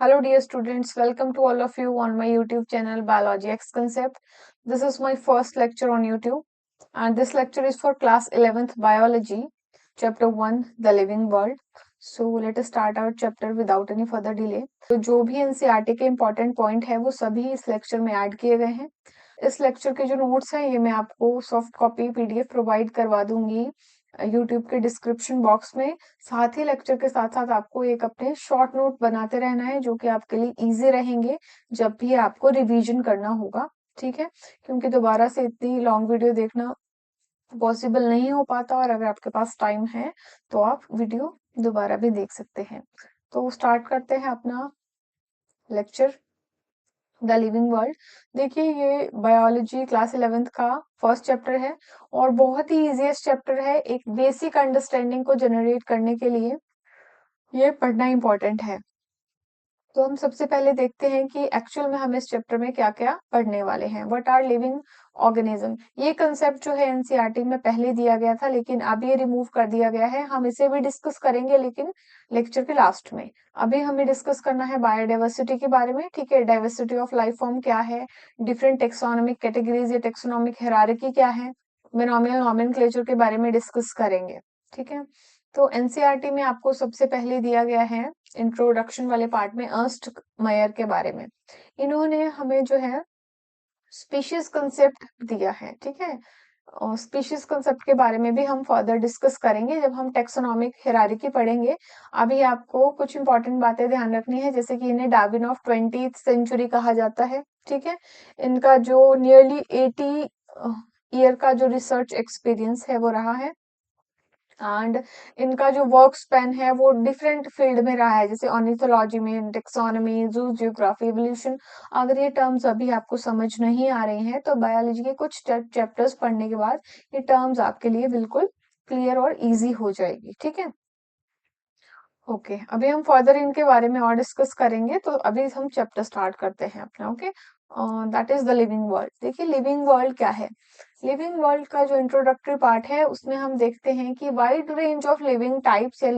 Hello dear students, welcome to all of you on my YouTube channel Biology X Concept. This is my first lecture on YouTube and this lecture is for class 11th Biology, chapter 1 The Living World. So let us start our chapter without any further delay. तो जो भी NCERT के important point है वो सभी इस lecture में add किए गए हैं। इस लेक्चर के जो नोट्स हैं ये मैं आपको सॉफ्ट कॉपी पीडीएफ प्रोवाइड करवा दूंगी यूट्यूब के डिस्क्रिप्शन बॉक्स में। साथ ही लेक्चर के साथ साथ आपको एक अपने शॉर्ट नोट बनाते रहना है जो कि आपके लिए इजी रहेंगे जब भी आपको रिवीजन करना होगा। ठीक है, क्योंकि दोबारा से इतनी लॉन्ग वीडियो देखना पॉसिबल नहीं हो पाता और अगर आपके पास टाइम है तो आप वीडियो दोबारा भी देख सकते हैं। तो स्टार्ट करते हैं अपना लेक्चर द लिविंग वर्ल्ड। देखिए ये बायोलॉजी क्लास 11th का फर्स्ट चैप्टर है और बहुत ही इजीएस्ट चैप्टर है। एक बेसिक अंडरस्टैंडिंग को जनरेट करने के लिए ये पढ़ना इंपॉर्टेंट है। तो हम सबसे पहले देखते हैं कि एक्चुअल में हम इस चैप्टर में क्या क्या पढ़ने वाले हैं। व्हाट आर लिविंग ऑर्गेनिज्म, ये कंसेप्ट जो है एनसीईआरटी में पहले दिया गया था लेकिन अब ये रिमूव कर दिया गया है। हम इसे भी डिस्कस करेंगे लेकिन लेक्चर के लास्ट में। अभी हमें डिस्कस करना है बायोडाइवर्सिटी के बारे में। ठीक है, डाइवर्सिटी ऑफ लाइफ फॉर्म क्या है, डिफरेंट टेक्सोनॉमिक कैटेगरीज या टेक्सोनॉमिक हायरार्की क्या है, बिनोमियल नोमेनक्लेचर के बारे में डिस्कस करेंगे। ठीक है, तो एनसीईआरटी में आपको सबसे पहले दिया गया है इंट्रोडक्शन वाले पार्ट में अर्स्ट मायर के बारे में। इन्होंने हमें जो है स्पीशीज कंसेप्ट दिया है। ठीक है, और स्पीशीज कंसेप्ट के बारे में भी हम फर्दर डिस्कस करेंगे जब हम टेक्सोनॉमिक हायरार्की पढ़ेंगे। अभी आपको कुछ इंपॉर्टेंट बातें ध्यान रखनी है, जैसे कि इन्हें डार्विन ऑफ 20th सेंचुरी कहा जाता है। ठीक है, इनका जो नियरली 80 ईयर का जो रिसर्च एक्सपीरियंस है वो रहा है एंड इनका जो वर्क स्पेन है वो डिफरेंट फील्ड में रहा है, जैसे ऑर्निथोलॉजी में, टेक्सोनॉमी, जू जियोग्राफी, इवोल्यूशन। अगर ये टर्म्स अभी आपको समझ नहीं आ रहे हैं तो बायोलॉजी के कुछ चैप्टर्स पढ़ने के बाद ये टर्म्स आपके लिए बिल्कुल क्लियर और इजी हो जाएगी। ठीक है, ओके अभी हम फर्दर इनके बारे में और डिस्कस करेंगे। तो अभी हम चैप्टर स्टार्ट करते हैं अपना। Okay, that is the living world. देखिए लिविंग वर्ल्ड क्या है। लिविंग वर्ल्ड का जो इंट्रोडक्टरी पार्ट है उसमें हम देखते हैं कि wide range of living types या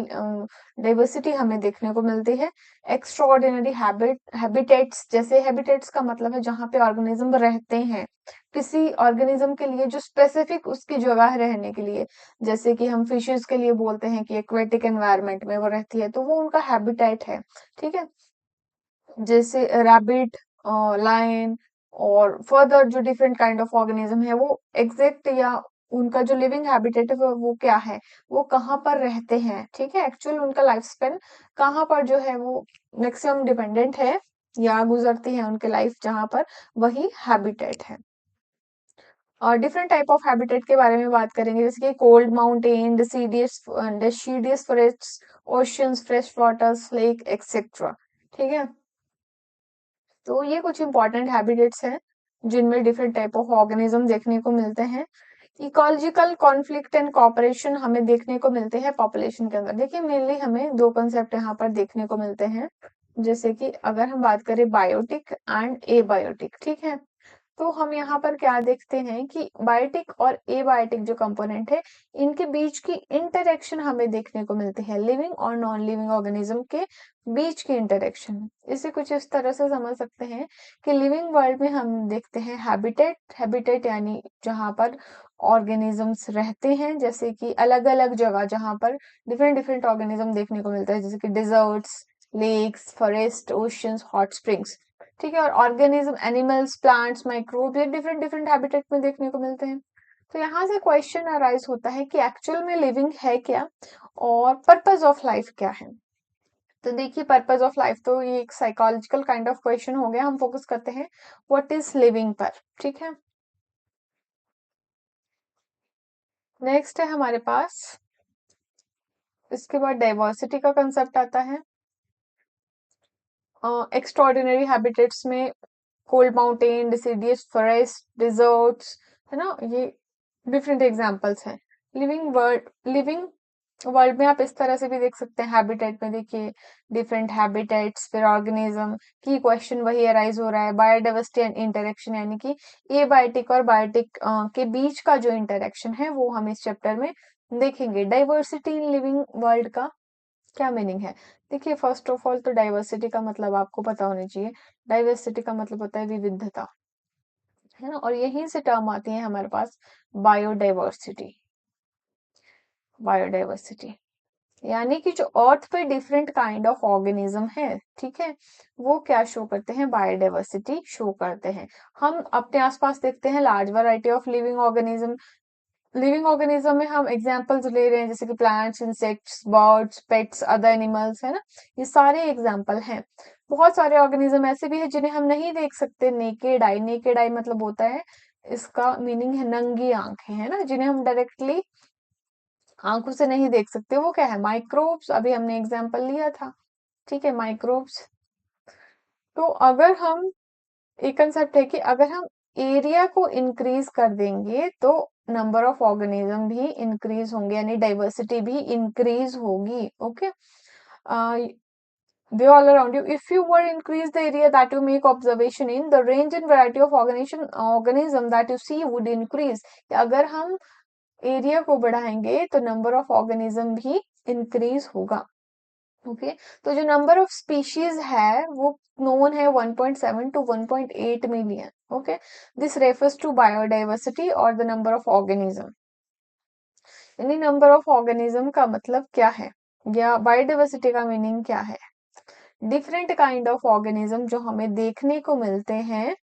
डाइवर्सिटी हमें देखने को मिलती है। एक्स्ट्राऑर्डिनरी हैबिटेट्स, जैसे हैबिटेट्स का मतलब है जहाँ पे ऑर्गेनिज्म रहते हैं, किसी ऑर्गेनिज्म के लिए जो स्पेसिफिक उसकी जगह रहने के लिए, जैसे कि हम फिशेस के लिए बोलते हैं कि एक्वेटिक एनवायरनमेंट में वो रहती है तो वो उनका हैबिटेट है। ठीक है, जैसे रैबिट, लायन और फर्दर जो डिफरेंट काइंड ऑफ ऑर्गेनिज्म है वो एग्जैक्ट या उनका जो लिविंग हैबिटेट है वो क्या है, वो कहाँ पर रहते हैं। ठीक है, एक्चुअल उनका लाइफ स्पेन कहाँ पर जो है वो मैक्सिमम डिपेंडेंट है या गुजरती है उनके लाइफ, जहाँ पर वही हैबिटेट है। और डिफरेंट टाइप ऑफ हैबिटेट के बारे में बात करेंगे, जैसे कि cold mountain, deciduous forest, oceans, fresh waters, lake etcetera. ठीक है, तो ये कुछ इंपॉर्टेंट हैबिटेट्स हैं जिनमें डिफरेंट टाइप ऑफ ऑर्गेनिज्म देखने को मिलते हैं। इकोलॉजिकल कॉन्फ्लिक्ट एंड कॉपरेशन हमें देखने को मिलते हैं पॉपुलेशन के अंदर। देखिए मेनली हमें दो कंसेप्ट यहाँ पर देखने को मिलते हैं, जैसे कि अगर हम बात करें बायोटिक एंड एबायोटिक। ठीक है, तो हम यहाँ पर क्या देखते हैं कि बायोटिक और एबायोटिक जो कंपोनेंट है इनके बीच की इंटरेक्शन हमें देखने को मिलती है, लिविंग और नॉन लिविंग ऑर्गेनिज्म के बीच की इंटरेक्शन। इसे कुछ इस तरह से समझ सकते हैं कि लिविंग वर्ल्ड में हम देखते हैं हैबिटेट, हैबिटेट यानी जहाँ पर ऑर्गेनिजम्स रहते हैं, जैसे कि अलग अलग जगह जहाँ पर डिफरेंट डिफरेंट ऑर्गेनिज्म देखने को मिलता है, जैसे कि deserts, lakes, forest, oceans, hot springs. ठीक है, और ऑर्गेनिज्म, एनिमल्स, प्लांट्स, माइक्रोब, ये डिफरेंट डिफरेंट हैबिटेट में देखने को मिलते हैं। तो यहाँ से क्वेश्चन अराइज होता है कि एक्चुअल में लिविंग है क्या और पर्पस ऑफ लाइफ क्या है। तो देखिए पर्पस ऑफ लाइफ तो ये एक साइकोलॉजिकल काइंड ऑफ क्वेश्चन हो गया, हम फोकस करते हैं व्हाट इज लिविंग पर। ठीक है, नेक्स्ट है हमारे पास, इसके बाद डाइवर्सिटी का कंसेप्ट आता है। एक्स्ट्रॉर्डिनरी हैबिटेट्स में cold mountain, deciduous forest, deserts, है ना, ये डिफरेंट एग्जांपल्स हैं। लिविंग वर्ल्ड में आप इस तरह से भी देख सकते हैं, हैबिटेट में देखिए डिफरेंट हैबिटेट्स, फिर ऑर्गेनिज्म की क्वेश्चन वही अराइज हो रहा है, बायोडाइवर्सिटी एंड इंटरेक्शन, यानी कि एबायोटिक और बायोटिक के बीच का जो इंटरेक्शन है वो हम इस चैप्टर में देखेंगे। डाइवर्सिटी इन लिविंग वर्ल्ड का क्या मीनिंग है, देखिए, फर्स्ट ऑफ ऑल तो डाइवर्सिटी का मतलब आपको पता होना चाहिए। डाइवर्सिटी का मतलब होता है विविधता, है ना। और यहीं से टर्म आती है हमारे पास बायोडाइवर्सिटी। बायोडाइवर्सिटी यानी कि जो अर्थ पे डिफरेंट काइंड ऑफ ऑर्गेनिज्म है, ठीक है, वो क्या शो करते हैं, बायोडाइवर्सिटी शो करते हैं। हम अपने आसपास देखते हैं large variety of living organism. Living organism में हम एग्जांपल्स ले रहे हैं जैसे कि plants, insects, birds, pets, other animals, है ना। ये सारे एग्जांपल हैं। बहुत सारे ऑर्गेनिज्म ऐसे भी है जिन्हें हम नहीं देख सकते, नेकेड आई। नेकेड आई मतलब होता है, इसका मीनिंग है नंगी आंखें, है ना, जिन्हें हम डायरेक्टली आंखों से नहीं देख सकते। वो क्या है, माइक्रोब्स। अभी हमने एग्जाम्पल लिया था, ठीक है, माइक्रोब्स। तो अगर हम, एक कंसेप्ट है कि अगर हम एरिया को इंक्रीज कर देंगे तो नंबर ऑफ ऑर्गेनिज्म भी इंक्रीज होंगे, यानी डाइवर्सिटी भी इंक्रीज होगी। Okay, they all around you. If you were increase the area that you make observation in, the range and variety of organism that you see would increase. अगर हम area को बढ़ाएंगे तो number of organism भी increase होगा। Okay, तो जो number of species है वो नोन है 1.7 to 1.8 मिलियन। Okay, this refers to biodiversity और द नंबर ऑफ ऑर्गेनिज्म। यानी नंबर ऑफ ऑर्गेनिज्म का मतलब क्या है, या बायोडाइवर्सिटी का मीनिंग क्या है, डिफरेंट काइंड ऑफ ऑर्गेनिज्म जो हमें देखने को मिलते हैं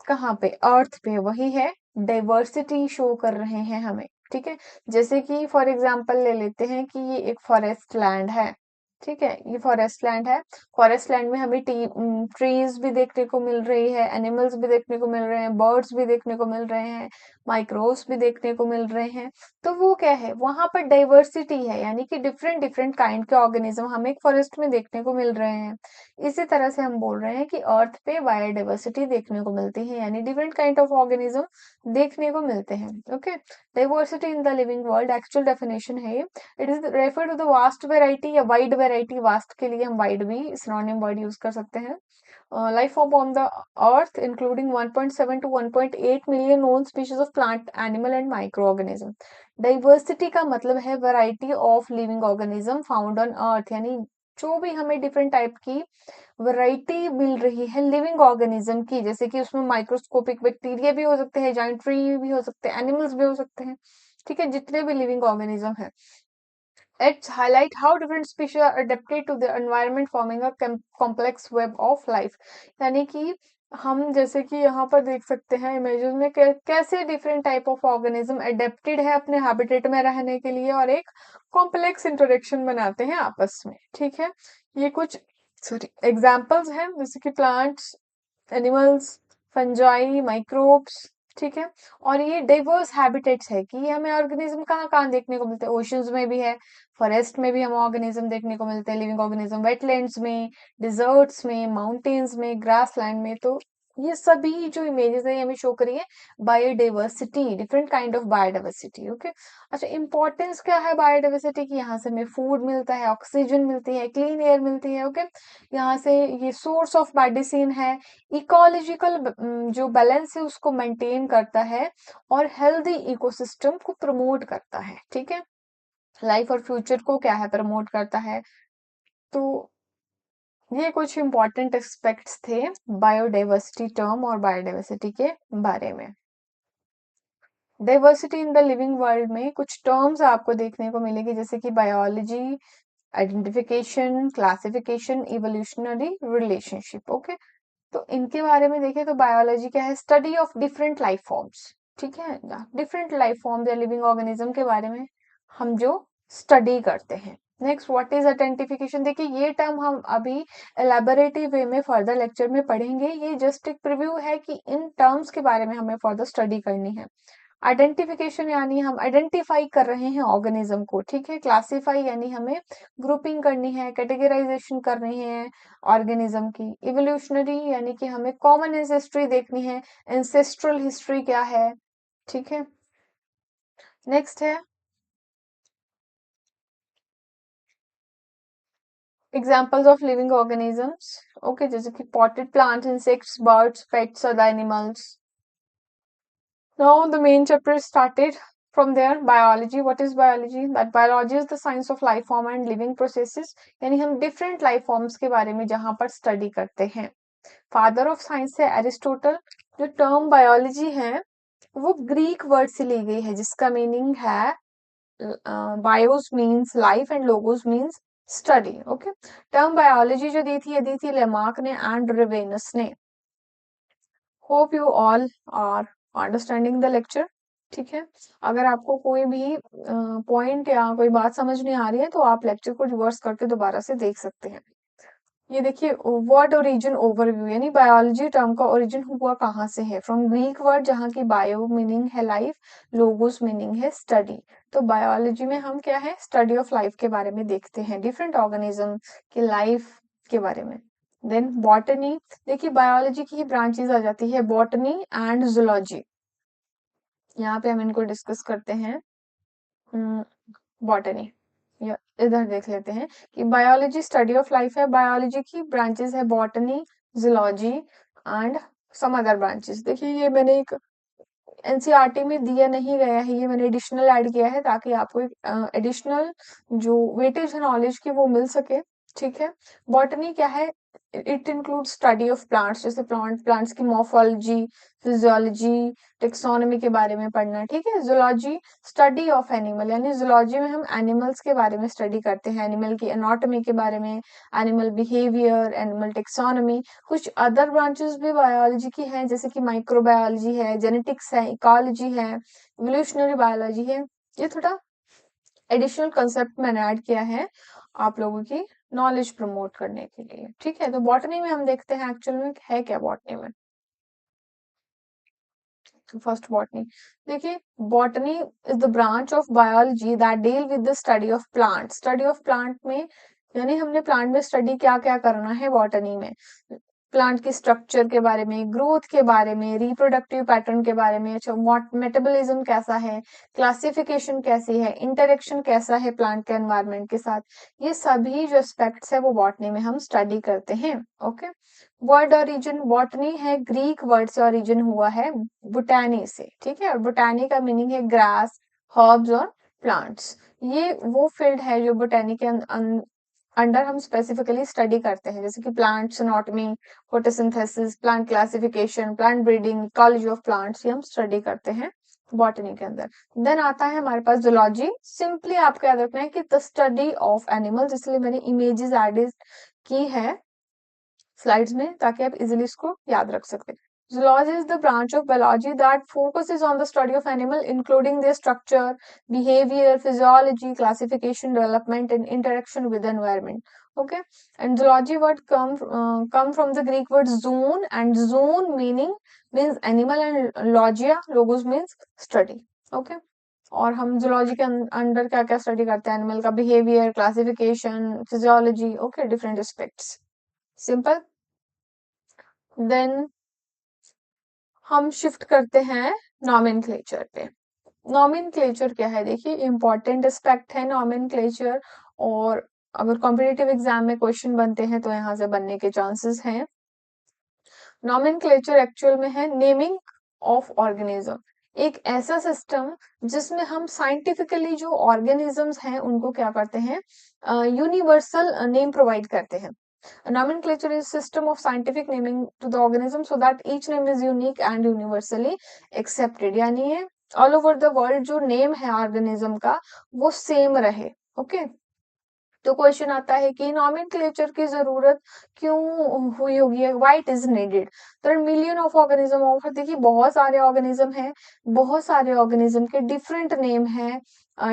कहाँ पे, अर्थ पे, वही है डाइवर्सिटी शो कर रहे हैं हमें। ठीक है, जैसे कि फॉर एग्जांपल ले लेते हैं कि ये एक फॉरेस्ट लैंड है। ठीक है, ये फॉरेस्ट लैंड है। फॉरेस्ट लैंड में हमें ट्रीज भी देखने को मिल रही है, एनिमल्स भी देखने को मिल रहे हैं, बर्ड्स भी देखने को मिल रहे हैं, माइक्रोब्स भी देखने को मिल रहे हैं। तो वो क्या है, वहां पर डाइवर्सिटी है, यानी कि डिफरेंट डिफरेंट काइंड के ऑर्गेनिज्म हमें एक फॉरेस्ट में देखने को मिल रहे हैं। इसी तरह से हम बोल रहे हैं कि अर्थ पे बायोडाइवर्सिटी देखने को मिलती है, यानी डिफरेंट काइंड ऑफ ऑर्गेनिज्म देखने को मिलते हैं। Okay, diversity in the living world actual definition है, it is refer to the vast variety या वाइड वेराइटी। वास्ट के लिए हम वाइड भी सिनोनिम वर्ड यूज कर सकते हैं। Life form on the earth including 1.7 to 1.8 million known species of plant, animal and micro organism. Diversity का मतलब है variety of living organism found on earth, यानी जो भी हमें डिफरेंट टाइप की वैरायटी मिल रही है लिविंग ऑर्गेनिज्म की, जैसे कि उसमें माइक्रोस्कोपिक बैक्टीरिया भी हो सकते हैं, जाइंट ट्री भी हो सकते हैं, एनिमल्स भी हो सकते हैं। ठीक है, जितने भी लिविंग ऑर्गेनिज्म है, It's highlight how different species are adapted to their environment, forming a complex web of life. यानी कि हम जैसे कि यहाँ पर देख सकते हैं इमेजेस में कैसे different type of organism adapted है अपने हैबिटेट में रहने के लिए और एक कॉम्प्लेक्स इंटरेक्शन बनाते हैं आपस में। ठीक है, ये कुछ सॉरी एग्जांपल्स हैं जैसे कि प्लांट्स, एनिमल्स, फंजाई, माइक्रोब्स। ठीक है, और ये डाइवर्स हैबिटेट्स है कि ये हमें ऑर्गेनिज्म कहाँ कहाँ देखने को मिलते हैं, ओशंस में भी है, फॉरेस्ट में भी हमें ऑर्गेनिज्म देखने को मिलते हैं, लिविंग ऑर्गेनिज्म वेटलैंड्स में, डिजर्ट्स में, माउंटेन्स में, ग्रासलैंड में। तो ये सभी जो इमेजेस है ये हमें शो करिए biodiversity, different kind of biodiversity. Okay, अच्छा, इंपॉर्टेंस क्या है बायोडाइवर्सिटी की, यहाँ से हमें फूड मिलता है, ऑक्सीजन मिलती है, क्लीन एयर मिलती है। ओके, यहाँ से ये सोर्स ऑफ मेडिसिन है, इकोलॉजिकल जो बैलेंस है उसको मेंटेन करता है और हेल्दी इकोसिस्टम को प्रमोट करता है। ठीक है, लाइफ और फ्यूचर को क्या है, प्रमोट करता है। तो ये कुछ इंपॉर्टेंट एस्पेक्ट्स थे बायोडाइवर्सिटी टर्म और बायोडाइवर्सिटी के बारे में। Diversity in the living world में कुछ टर्म्स आपको देखने को मिलेगी जैसे कि biology, identification, classification, evolutionary relationship. Okay, तो इनके बारे में देखें तो बायोलॉजी क्या है, study of different life forms. ठीक है, डिफरेंट लाइफ फॉर्म्स या लिविंग ऑर्गेनिज्म के बारे में हम जो स्टडी करते हैं। Next, what is identification. देखिए, ये टर्म हम अभी एलैबोरेटिव वे में फर्दर लेक्चर में पढ़ेंगे, ये जस्ट एक प्रीव्यू है कि इन टर्म्स के बारे में हमें फर्दर स्टडी करनी है। आइडेंटिफिकेशन यानी हम आइडेंटिफाई कर रहे हैं ऑर्गेनिज्म को। ठीक है, क्लासिफाई यानी हमें ग्रुपिंग करनी है, कैटेगराइजेशन करनी है ऑर्गेनिज्म की। इवोल्यूशनरी यानी कि हमें कॉमन एंसेस्ट्री देखनी है, एंसेस्ट्रल हिस्ट्री क्या है। ठीक है, नेक्स्ट है examples of living organisms. Okay, जैसे कि potted plants, insects, birds, pets, other animals. Now the main chapter started. From there, biology. What is biology? That biology is the science of life form and living processes. यानी हम different life forms के बारे में जहाँ पर study करते हैं. Father of science है एरिस्टोटल. जो टर्म बायोलॉजी है वो ग्रीक वर्ड से ली गई है जिसका मीनिंग है bios means life and logos means study. Okay, term biology जो दी थी लेमार्क ने एंड रेवेनस ने. Hope you all are understanding the lecture. ठीक है, अगर आपको कोई भी पॉइंट या कोई बात समझ नहीं आ रही है तो आप लेक्चर को रिवर्स करके दोबारा से देख सकते हैं. ये देखिए, वर्ड ओरिजिन ओवरव्यू, यानी बायोलॉजी टर्म का ओरिजिन हुआ कहाँ से है. फ्रॉम ग्रीक वर्ड, जहाँ की बायो मीनिंग है लाइफ, लोगोस मीनिंग है स्टडी. तो बायोलॉजी में हम क्या है, स्टडी ऑफ लाइफ के बारे में देखते हैं, डिफरेंट ऑर्गेनिज्म की लाइफ के बारे में. Then botany. देखिए, बायोलॉजी की ही ब्रांचेस आ जाती है, बॉटनी एंड जूलॉजी. यहाँ पे हम इनको डिस्कस करते हैं. बॉटनी या इधर देख लेते हैं कि बायोलॉजी स्टडी ऑफ लाइफ है. बायोलॉजी की ब्रांचेस है botany, zoology and some other branches. देखिए, ये मैंने एक एनसीईआरटी में दिया नहीं गया है, ये मैंने एडिशनल ऐड किया है ताकि आपको एक एडिशनल जो वेटेज है नॉलेज की वो मिल सके. ठीक है, बॉटनी क्या है, it include study of plants, जैसे प्लांट्स की मॉर्फोलॉजी, फिजियोलॉजी, टेक्सोनॉमी के बारे में पढ़ना. ठीक है, जूलॉजी स्टडी ऑफ एनिमल, यानी जूलॉजी में हम एनिमल्स के बारे में स्टडी करते हैं, एनिमल की एनाटॉमी के बारे में, एनिमल बिहेवियर, एनिमल टेक्सोनॉमी. कुछ अदर ब्रांचेस भी बायोलॉजी की हैं, जैसे कि माइक्रोबायोलॉजी है, जेनेटिक्स है, इकोलॉजी है, इवोल्यूशनरी बायोलॉजी है. ये थोड़ा एडिशनल कंसेप्ट मैंने ऐड किया है आप लोगों की नॉलेज प्रमोट करने के लिए. ठीक है, तो बॉटनी में हम देखते हैं एक्चुअल में है क्या बॉटनी में. First botany. देखिए, botany is the branch of biology that deal with the study of plant. Study of plant में यानी हमने प्लांट में स्टडी क्या क्या करना है बॉटनी में. प्लांट की स्ट्रक्चर के बारे में, ग्रोथ के बारे में, रिप्रोडक्टिव पैटर्न के बारे में, अच्छा मेटाबॉलिज्म कैसा है, क्लासिफिकेशन कैसी है, इंटरेक्शन कैसा है प्लांट के एनवायरनमेंट के साथ. ये सभी जो एस्पेक्ट्स है वो बॉटनी में हम स्टडी करते हैं. Okay, word origin. बॉटनी है ग्रीक वर्ड से ओरिजिन हुआ है, बुटानी से. ठीक है, और बुटानी का मीनिंग है ग्रास, हर्ब्स और प्लांट्स. ये वो फील्ड है जो बोटेनी के अंडर हम स्पेसिफिकली स्टडी करते हैं, जैसे कि plants anatomy, photosynthesis, plant classification, plant breeding, ecology of plants, ये हम स्टडी करते हैं बॉटनी के अंदर. देन आता है हमारे पास जूलॉजी. सिंपली आपको याद रखना है कि द स्टडी ऑफ एनिमल्स, इसलिए मैंने इमेजेस एड की है स्लाइड्स में ताकि आप इजिली इसको याद रख सकते हैं. Zoology is the branch of biology that focuses on the study of animal, including their structure, behavior, physiology, classification, development, and interaction with the environment. Okay, and zoology word come from the Greek word zoon, and zoon means animal, and logia logos means study. Okay, और हम zoology के under क्या क्या study करते हैं, animal का behaviour, classification, physiology. Okay, different aspects. Simple. Then हम shift करते हैं नॉमेनक्लेचर पे. नॉमेनक्लेचर क्या है, देखिए इंपॉर्टेंट एस्पेक्ट है नॉमेनक्लेचर, और अगर कॉम्पिटिटिव एग्जाम में क्वेश्चन बनते हैं तो यहाँ से बनने के चांसेस हैं. नॉमेनक्लेचर एक्चुअल में है नेमिंग ऑफ ऑर्गेनिज्म, एक ऐसा सिस्टम जिसमें हम साइंटिफिकली जो ऑर्गेनिजम्स हैं उनको क्या करते हैं, यूनिवर्सल नेम प्रोवाइड करते हैं. Nomenclature is system of scientific naming to the organism so that each name is unique and universally accepted. यानी ये all over the world जो नेम है ऑर्गेनिज्म का वो सेम रहे. ओके, तो क्वेश्चन आता है कि नॉमेनक्लेचर की जरूरत क्यों हुई होगी, why it is needed. There million of organism of, देखिए बहुत सारे ऑर्गेनिज्म हैं, बहुत सारे ऑर्गेनिज्म के डिफरेंट नेम हैं,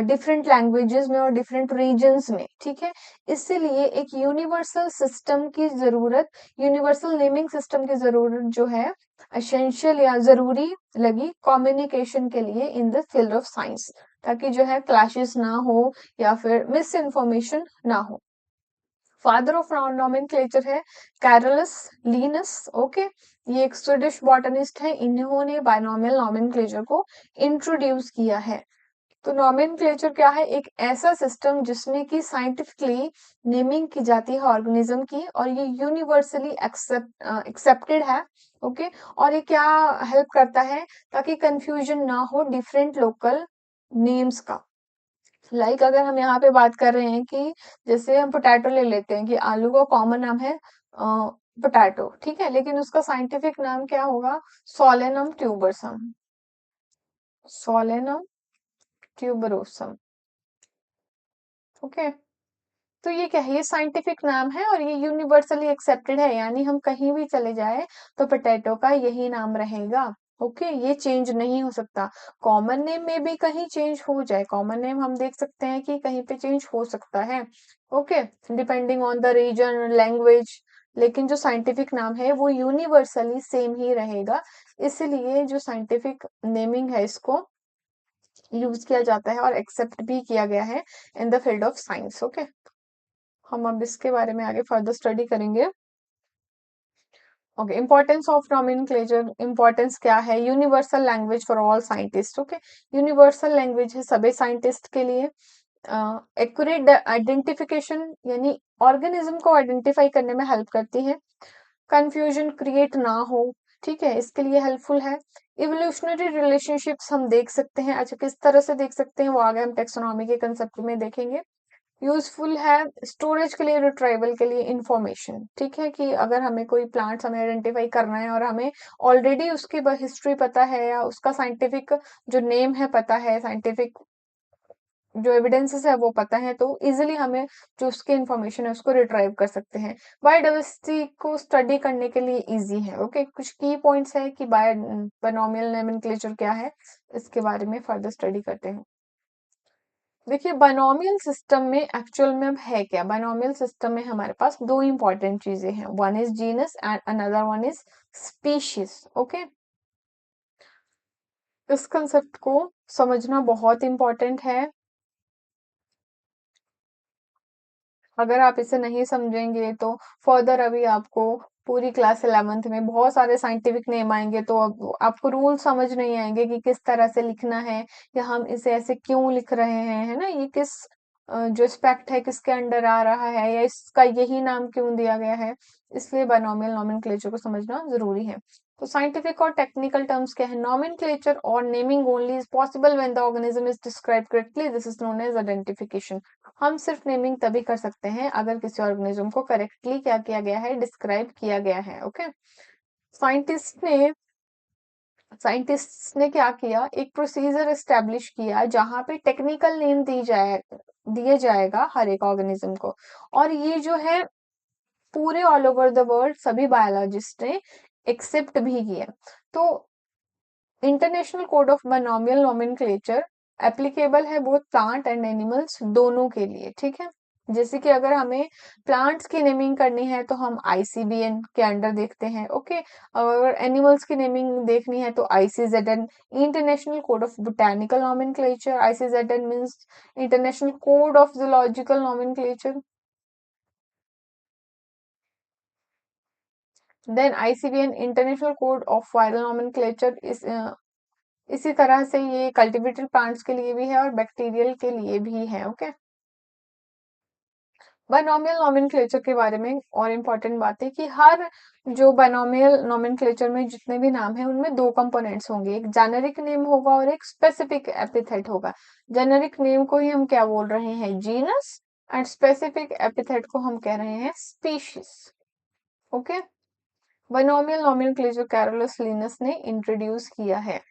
डिफरेंट लैंग्वेजेस में और डिफरेंट रीजन्स में. ठीक है, इसीलिए एक यूनिवर्सल सिस्टम की जरूरत, यूनिवर्सल नेमिंग सिस्टम की जरूरत जो है एसेंशियल या जरूरी लगी कम्युनिकेशन के लिए in the field of science, ताकि जो है क्लैशेस ना हो या फिर मिस इन्फॉर्मेशन ना हो. फादर ऑफ नॉमेनक्लेचर है कैरोलस लीनस. ओके, ये एक स्वीडिश बॉटनिस्ट है, इन्होंने बायनॉमियल नॉमेनक्लेचर को इंट्रोड्यूस किया है. तो नॉमेनक्लेचर क्या है, एक ऐसा सिस्टम जिसमें कि साइंटिफिकली नेमिंग की जाती है ऑर्गेनिज्म की, और ये यूनिवर्सली एक्सेप्टेड है. ओके, और ये क्या हेल्प करता है ताकि कंफ्यूजन ना हो डिफरेंट लोकल नेम्स का। अगर हम यहाँ पे बात कर रहे हैं कि जैसे हम पोटैटो ले लेते हैं कि आलू का कॉमन नाम है पोटैटो, ठीक है, लेकिन उसका साइंटिफिक नाम क्या होगा? सोलेनम ट्यूबरसम। Solanum tuberosum. ओके, तो ये क्या है? ये साइंटिफिक नाम है और ये यूनिवर्सली एक्सेप्टेड है, यानी हम कहीं भी चले जाए तो पोटैटो का यही नाम रहेगा। ओके, ये चेंज नहीं हो सकता। कॉमन नेम में भी कहीं चेंज हो जाए, कॉमन नेम हम देख सकते हैं कि कहीं पे चेंज हो सकता है। Okay, depending on the region, language, लेकिन जो साइंटिफिक नाम है वो यूनिवर्सली सेम ही रहेगा। इसलिए जो साइंटिफिक नेमिंग है इसको यूज किया जाता है और एक्सेप्ट भी किया गया है in the field of science. Okay, हम अब इसके बारे में आगे फर्दर स्टडी करेंगे। Okay, importance of nomenclature. Importance क्या है? Universal language for all scientist. Okay, universal language है सभी साइंटिस्ट के लिए। एक्यूरेट आइडेंटिफिकेशन, यानी ऑर्गेनिज्म को आइडेंटिफाई करने में हेल्प करती है। कंफ्यूजन क्रिएट ना हो, ठीक है, इसके लिए हेल्पफुल है। इवोल्यूशनरी रिलेशनशिप्स हम देख सकते हैं। अच्छा, किस तरह से देख सकते हैं वो आगे हम टेक्सोनॉमी के कंसेप्ट में देखेंगे। यूजफुल है स्टोरेज के लिए, रिट्राइवल के लिए, इंफॉर्मेशन, ठीक है, कि अगर हमें कोई प्लांट्स हमें आइडेंटिफाई करना है और हमें ऑलरेडी उसकी हिस्ट्री पता है या उसका साइंटिफिक जो नेम है पता है, साइंटिफिक जो एविडेंसेस है वो पता है, तो इजिली हमें जो उसकी इंफॉर्मेशन है उसको रिट्राइव कर सकते हैं। बायोडाइवर्सिटी को स्टडी करने के लिए इजी है। ओके, कुछ की पॉइंट्स है कि बायनोमियल नोमेनक्लेचर क्या है, इसके बारे में फर्दर स्टडी करते हैं। देखिए, बायनोमियल सिस्टम में एक्चुअल में अब है क्या? बायनोमियल सिस्टम में हमारे पास दो इंपॉर्टेंट चीजें हैं, one is genus and another one is species. Okay, इस कंसेप्ट को समझना बहुत इंपॉर्टेंट है। अगर आप इसे नहीं समझेंगे तो फर्दर अभी आपको पूरी क्लास 11th में बहुत सारे साइंटिफिक नेम आएंगे, तो अब आपको रूल समझ नहीं आएंगे कि किस तरह से लिखना है या हम इसे ऐसे क्यों लिख रहे हैं, है ना, ये किस जो एस्पेक्ट है किसके अंडर आ रहा है या इसका यही नाम क्यों दिया गया है। इसलिए बायनोमियल नोमेनक्लेचर को समझना जरूरी है। तो साइंटिफिक और टेक्निकल टर्म्स क्या है? नोमेनक्लेचर और naming only is possible when the organism is described correctly, this is known as identification. हम सिर्फ नेमिंग तभी कर सकते हैं अगर किसी ऑर्गेनिज्म को करेक्टली क्या किया गया है? डिस्क्राइब किया गया है। ओके, साइंटिस्ट ने साइंटिस्ट्स ने क्या किया? एक प्रोसीजर एस्टेब्लिश किया जहां पे टेक्निकल नेम दिया जाएगा हर एक ऑर्गेनिज्म को, और ये जो है पूरे ऑल ओवर द वर्ल्ड सभी बायोलॉजिस्ट ने एक्सेप्ट भी किया। तो international code of binomial nomenclature applicable है बोथ प्लांट एंड एनिमल्स दोनों के लिए, ठीक है। जैसे कि अगर हमें प्लांट्स की नेमिंग करनी है तो हम आईसीबीएन के अंडर देखते हैं। ओके, और एनिमल्स की नेमिंग देखनी है तो ICZN, international code of botanical nomenclature. ICZN means international code of zoological nomenclature. Then ICBN international code of viral nomenclature. इसी तरह से ये कल्टीवेटेड प्लांट्स के लिए भी है और बैक्टीरियल के लिए भी है। ओके, बायनोमियल नोमेनक्लेचर के बारे में और इम्पोर्टेंट बात है कि हर जो बायनोमियल नोमेनक्लेचर में जितने भी नाम हैं उनमें दो कंपोनेंट्स होंगे, एक जेनेरिक नेम होगा और एक स्पेसिफिक एपिथेट होगा। जेनेरिक नेम को ही हम क्या बोल रहे हैं? जीनस, एंड स्पेसिफिक एपिथेट को हम कह रहे हैं species. Okay, binomial nomenclature Carolus Linus ने इंट्रोड्यूस किया है,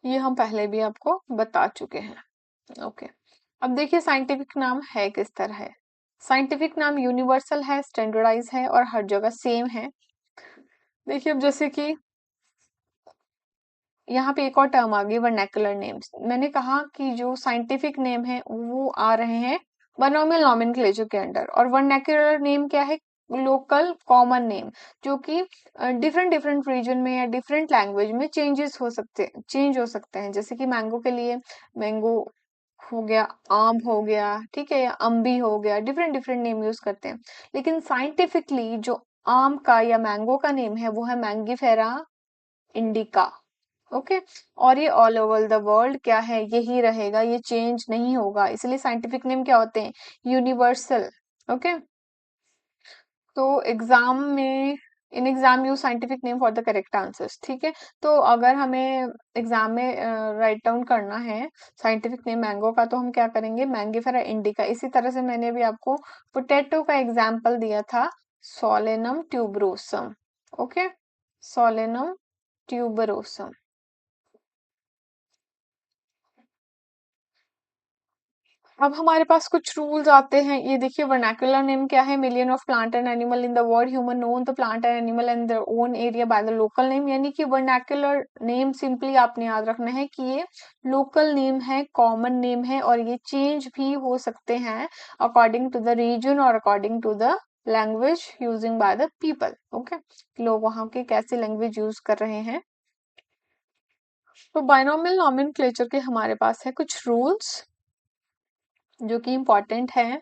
ये हम पहले भी आपको बता चुके हैं। ओके, अब देखिए साइंटिफिक नाम है किस तरह है। साइंटिफिक नाम यूनिवर्सल है, स्टैंडर्डाइज है और हर जगह सेम है। देखिए अब जैसे कि यहाँ पे एक और टर्म आ गई, वर्नैकुलर नेम्स। मैंने कहा कि जो साइंटिफिक नेम है वो आ रहे हैं बायनोमियल नोमेनक्लेचर के अंडर, और वर्नैकुलर नेम क्या है? लोकल कॉमन नेम, जो कि डिफरेंट डिफरेंट रीजन में या डिफरेंट लैंग्वेज में चेंज हो सकते हैं। जैसे कि मैंगो के लिए मैंगो हो गया, आम हो गया, ठीक है, या अम्बी हो गया, डिफरेंट डिफरेंट नेम यूज करते हैं। लेकिन साइंटिफिकली जो आम का या मैंगो का नेम है वो है मैंगीफेरा इंडिका। ओके, और ये ऑल ओवर द वर्ल्ड क्या है? यही रहेगा, ये चेंज नहीं होगा, इसलिए साइंटिफिक नेम क्या होते हैं? यूनिवर्सल। ओके, तो एग्जाम में in exam use scientific name for the correct answers. ठीक है, तो अगर हमें एग्जाम में राइट डाउन करना है साइंटिफिक नेम मैंगो का, तो हम क्या करेंगे, मैंगीफेरा इंडिका। इसी तरह से मैंने भी आपको पोटैटो का एग्जाम्पल दिया था, Solanum tuberosum. Okay, Solanum tuberosum. अब हमारे पास कुछ रूल्स आते हैं। ये देखिए, वर्नाकुलर नेम क्या है, million of plant and animal in the world, human known the plant and animal in their own area by the local name. यानी कि वर्नाकुलर नेम सिंपली आपने याद रखना है कि ये लोकल नेम है, कॉमन नेम है, और ये चेंज भी हो सकते हैं अकॉर्डिंग टू द रीजन और according to the language using by the people. Okay, लोग वहां के कैसे लैंग्वेज यूज कर रहे हैं। तो बायनॉमियल नॉमेनक्लेचर के हमारे पास है कुछ रूल्स जो कि इम्पोर्टेंट है।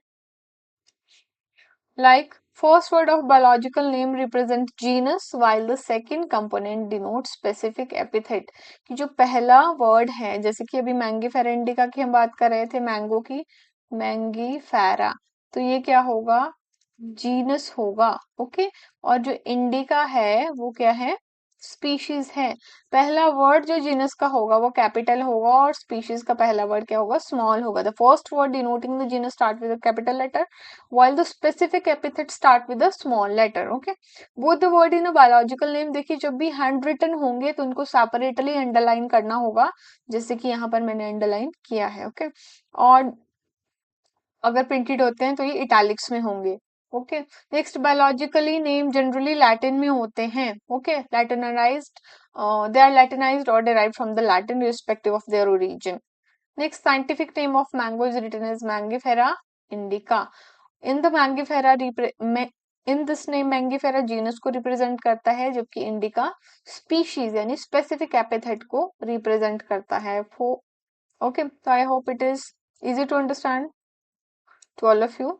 Like, first word of biological name represent genus while the second component denotes specific epithet। कि जो पहला वर्ड है, जैसे कि अभी मैंगीफेरा इंडिका की हम बात कर रहे थे, मैंगो की, मैंगीफेरा, तो ये क्या होगा, जीनस होगा। ओके, और जो इंडिका है वो क्या है, स्पीशीज है। पहला वर्ड जो जीनस का होगा वो कैपिटल होगा, और स्पीशीज का पहला वर्ड क्या होगा, स्मॉल होगा। The first word denoting the genus start with capital letter while the specific epithet start with a small letter। okay, both the word in a biological name, देखिए जब भी हैंड रिटन होंगे तो उनको separately underline करना होगा, जैसे कि यहाँ पर मैंने अंडरलाइन किया है। ओके, और अगर प्रिंटेड होते हैं तो ये इटैलिक्स में होंगे। Okay, next, biologically name generally Latin में होते हैं। ओके, लैटिनाइज्ड, दे आर लैटिनाइज्ड और derived from the Latin respective of their origin। Next, scientific name of mango is written as Mangifera indica। In the Mangifera in this name Mangifera genus को represent करता है, जबकि indica species यानी specific epithet को represent करता है। Okay, तो I hope it is easy to understand to all of you.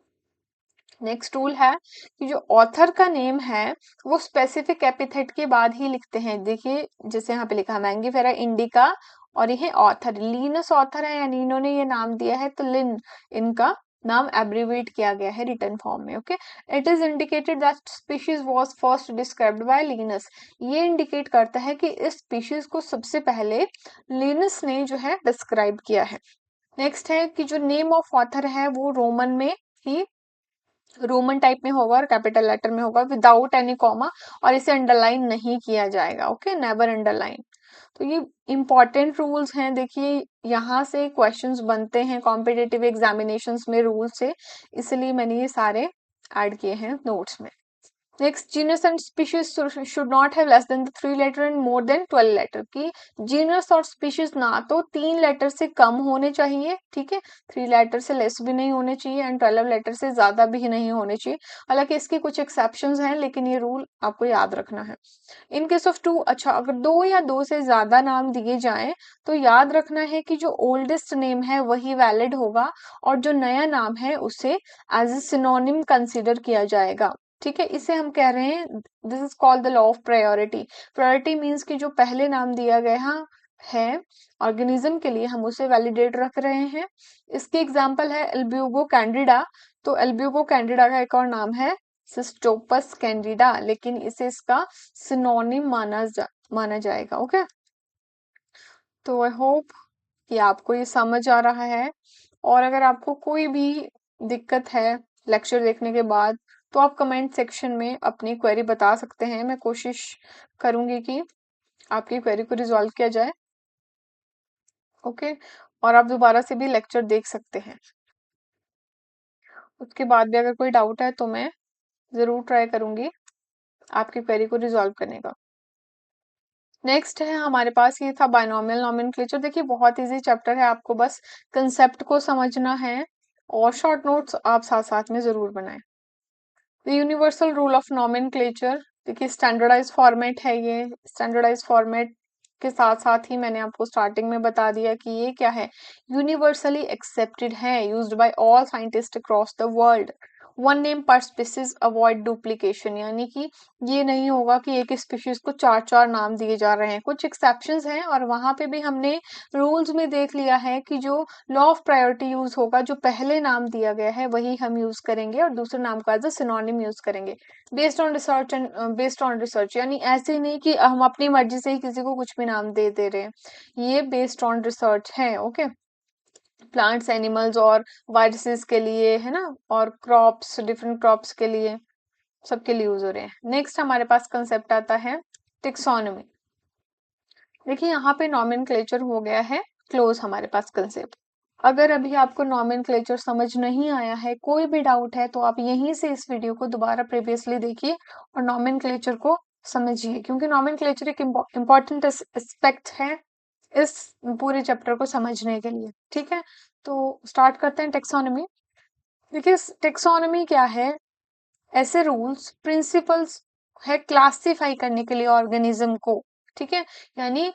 Next rule है कि जो ऑथर का नेम है वो स्पेसिफिक एपिथेट के बाद ही लिखते हैं। देखिए जैसे यहाँ पे लिखा है मैंगीफेरा इंडिका, और ये ऑथर लिनस ऑथर है, यानी इन्होंने ये नाम दिया है, तो लिन इनका नाम एब्रीवेट किया गया है रिटन फॉर्म में। Okay, it is indicated that species was first described bye Linus. ये इंडिकेट करता है कि इस स्पीशीज को सबसे पहले लिनस ने जो है डिस्क्राइब किया है। नेक्स्ट है कि जो नेम ऑफ ऑथर है वो रोमन में ही, रोमन टाइप में होगा और कैपिटल लेटर में होगा विदाउट एनी कॉमा, और इसे अंडरलाइन नहीं किया जाएगा। Okay, never underline. तो ये इंपॉर्टेंट रूल्स हैं। देखिए यहाँ से क्वेश्चंस बनते हैं कॉम्पिटिटिव एग्जामिनेशंस में रूल से, इसलिए मैंने ये सारे ऐड किए हैं नोट्स में। Next, genus and species should not have less than 3 letter and more than 12 letter. की जीनस और स्पीशीज ना तो 3 लेटर से कम होने चाहिए, ठीक है, 3 लेटर से लेस भी नहीं होने चाहिए, एंड 12 लेटर से ज्यादा भी नहीं होने चाहिए। हालांकि इसके कुछ एक्सेप्शंस हैं, लेकिन ये रूल आपको याद रखना है। इन केस ऑफ टू, अच्छा अगर 2 या 2 से ज्यादा नाम दिए जाएं तो याद रखना है कि जो ओल्डेस्ट नेम है वही वैलिड होगा, और जो नया नाम है उसे एज ए सिनोनिम कंसिडर किया जाएगा। ठीक है, इसे हम कह रहे हैं, this is called the law of priority. Priority means कि जो पहले नाम दिया गया है ऑर्गेनिज्म के लिए, हम उसे वैलिडेट रख रहे हैं। इसकी एग्जांपल है एल्ब्यूगो कैंडिडा। तो एल्ब्यूगो कैंडिडा का एक और नाम है सिस्टोपस कैंडिडा, लेकिन इसे इसका सिनोनिम माना जाएगा। ओके, तो आई होप कि आपको ये समझ आ रहा है, और अगर आपको कोई भी दिक्कत है लेक्चर देखने के बाद, तो आप कमेंट सेक्शन में अपनी क्वेरी बता सकते हैं। मैं कोशिश करूंगी कि आपकी क्वेरी को रिजॉल्व किया जाए। ओके, और आप दोबारा से भी लेक्चर देख सकते हैं। उसके बाद भी अगर कोई डाउट है तो मैं जरूर ट्राई करूंगी आपकी क्वेरी को रिजॉल्व करने का। नेक्स्ट है हमारे पास, ये था बायनॉमियल नॉमेनक्लेचर। देखिए बहुत इजी चैप्टर है, आपको बस कंसेप्ट को समझना है, और शॉर्ट नोट्स आप साथ साथ में जरूर बनाएं। The universal rule of nomenclature, देखिए स्टैंडर्डाइज फॉर्मेट है ये। स्टैंडर्डाइज फॉर्मेट के साथ साथ ही मैंने आपको स्टार्टिंग में बता दिया कि ये क्या है, यूनिवर्सली एक्सेप्टेड है, used by all scientist across the world. One name पर स्पीसीज, अवॉइड डुप्लीकेशन, यानी कि ये नहीं होगा कि एक स्पीशीज को चार चार नाम दिए जा रहे हैं। कुछ एक्सेप्शंस हैं और वहां पे भी हमने रूल्स में देख लिया है कि जो लॉ ऑफ प्रायोरिटी यूज होगा, जो पहले नाम दिया गया है वही हम यूज करेंगे और दूसरे नाम का एज अ सिनोनिम यूज करेंगे based on research and based on research. यानी ऐसे नहीं कि हम अपनी मर्जी से ही किसी को कुछ भी नाम दे रहे हैं, ये बेस्ड ऑन रिसर्च है। ओके, प्लांट्स, एनिमल्स और वायरसेस के लिए है ना, और क्रॉप्स, डिफरेंट क्रॉप्स के लिए, सबके लिए यूज हो रहे हैं। नेक्स्ट हमारे पास कंसेप्ट आता है टेक्सोनोमी। देखिए यहाँ पे नॉमेनक्लेचर हो गया है क्लोज हमारे पास कंसेप्ट। अगर अभी आपको नॉमेनक्लेचर समझ नहीं आया है, कोई भी डाउट है, तो आप यहीं से इस वीडियो को दोबारा प्रीवियसली देखिए और नॉमेनक्लेचर को समझिए, क्योंकि नॉमेनक्लेचर एक इम्पॉर्टेंट एस्पेक्ट है इस पूरे चैप्टर को समझने के लिए। ठीक है, तो स्टार्ट करते हैं टेक्सोनोमी। देखिए टेक्सोनोमी क्या है? ऐसे रूल्स, प्रिंसिपल्स है क्लासिफाई करने के लिए ऑर्गेनिज्म को। ठीक है, यानी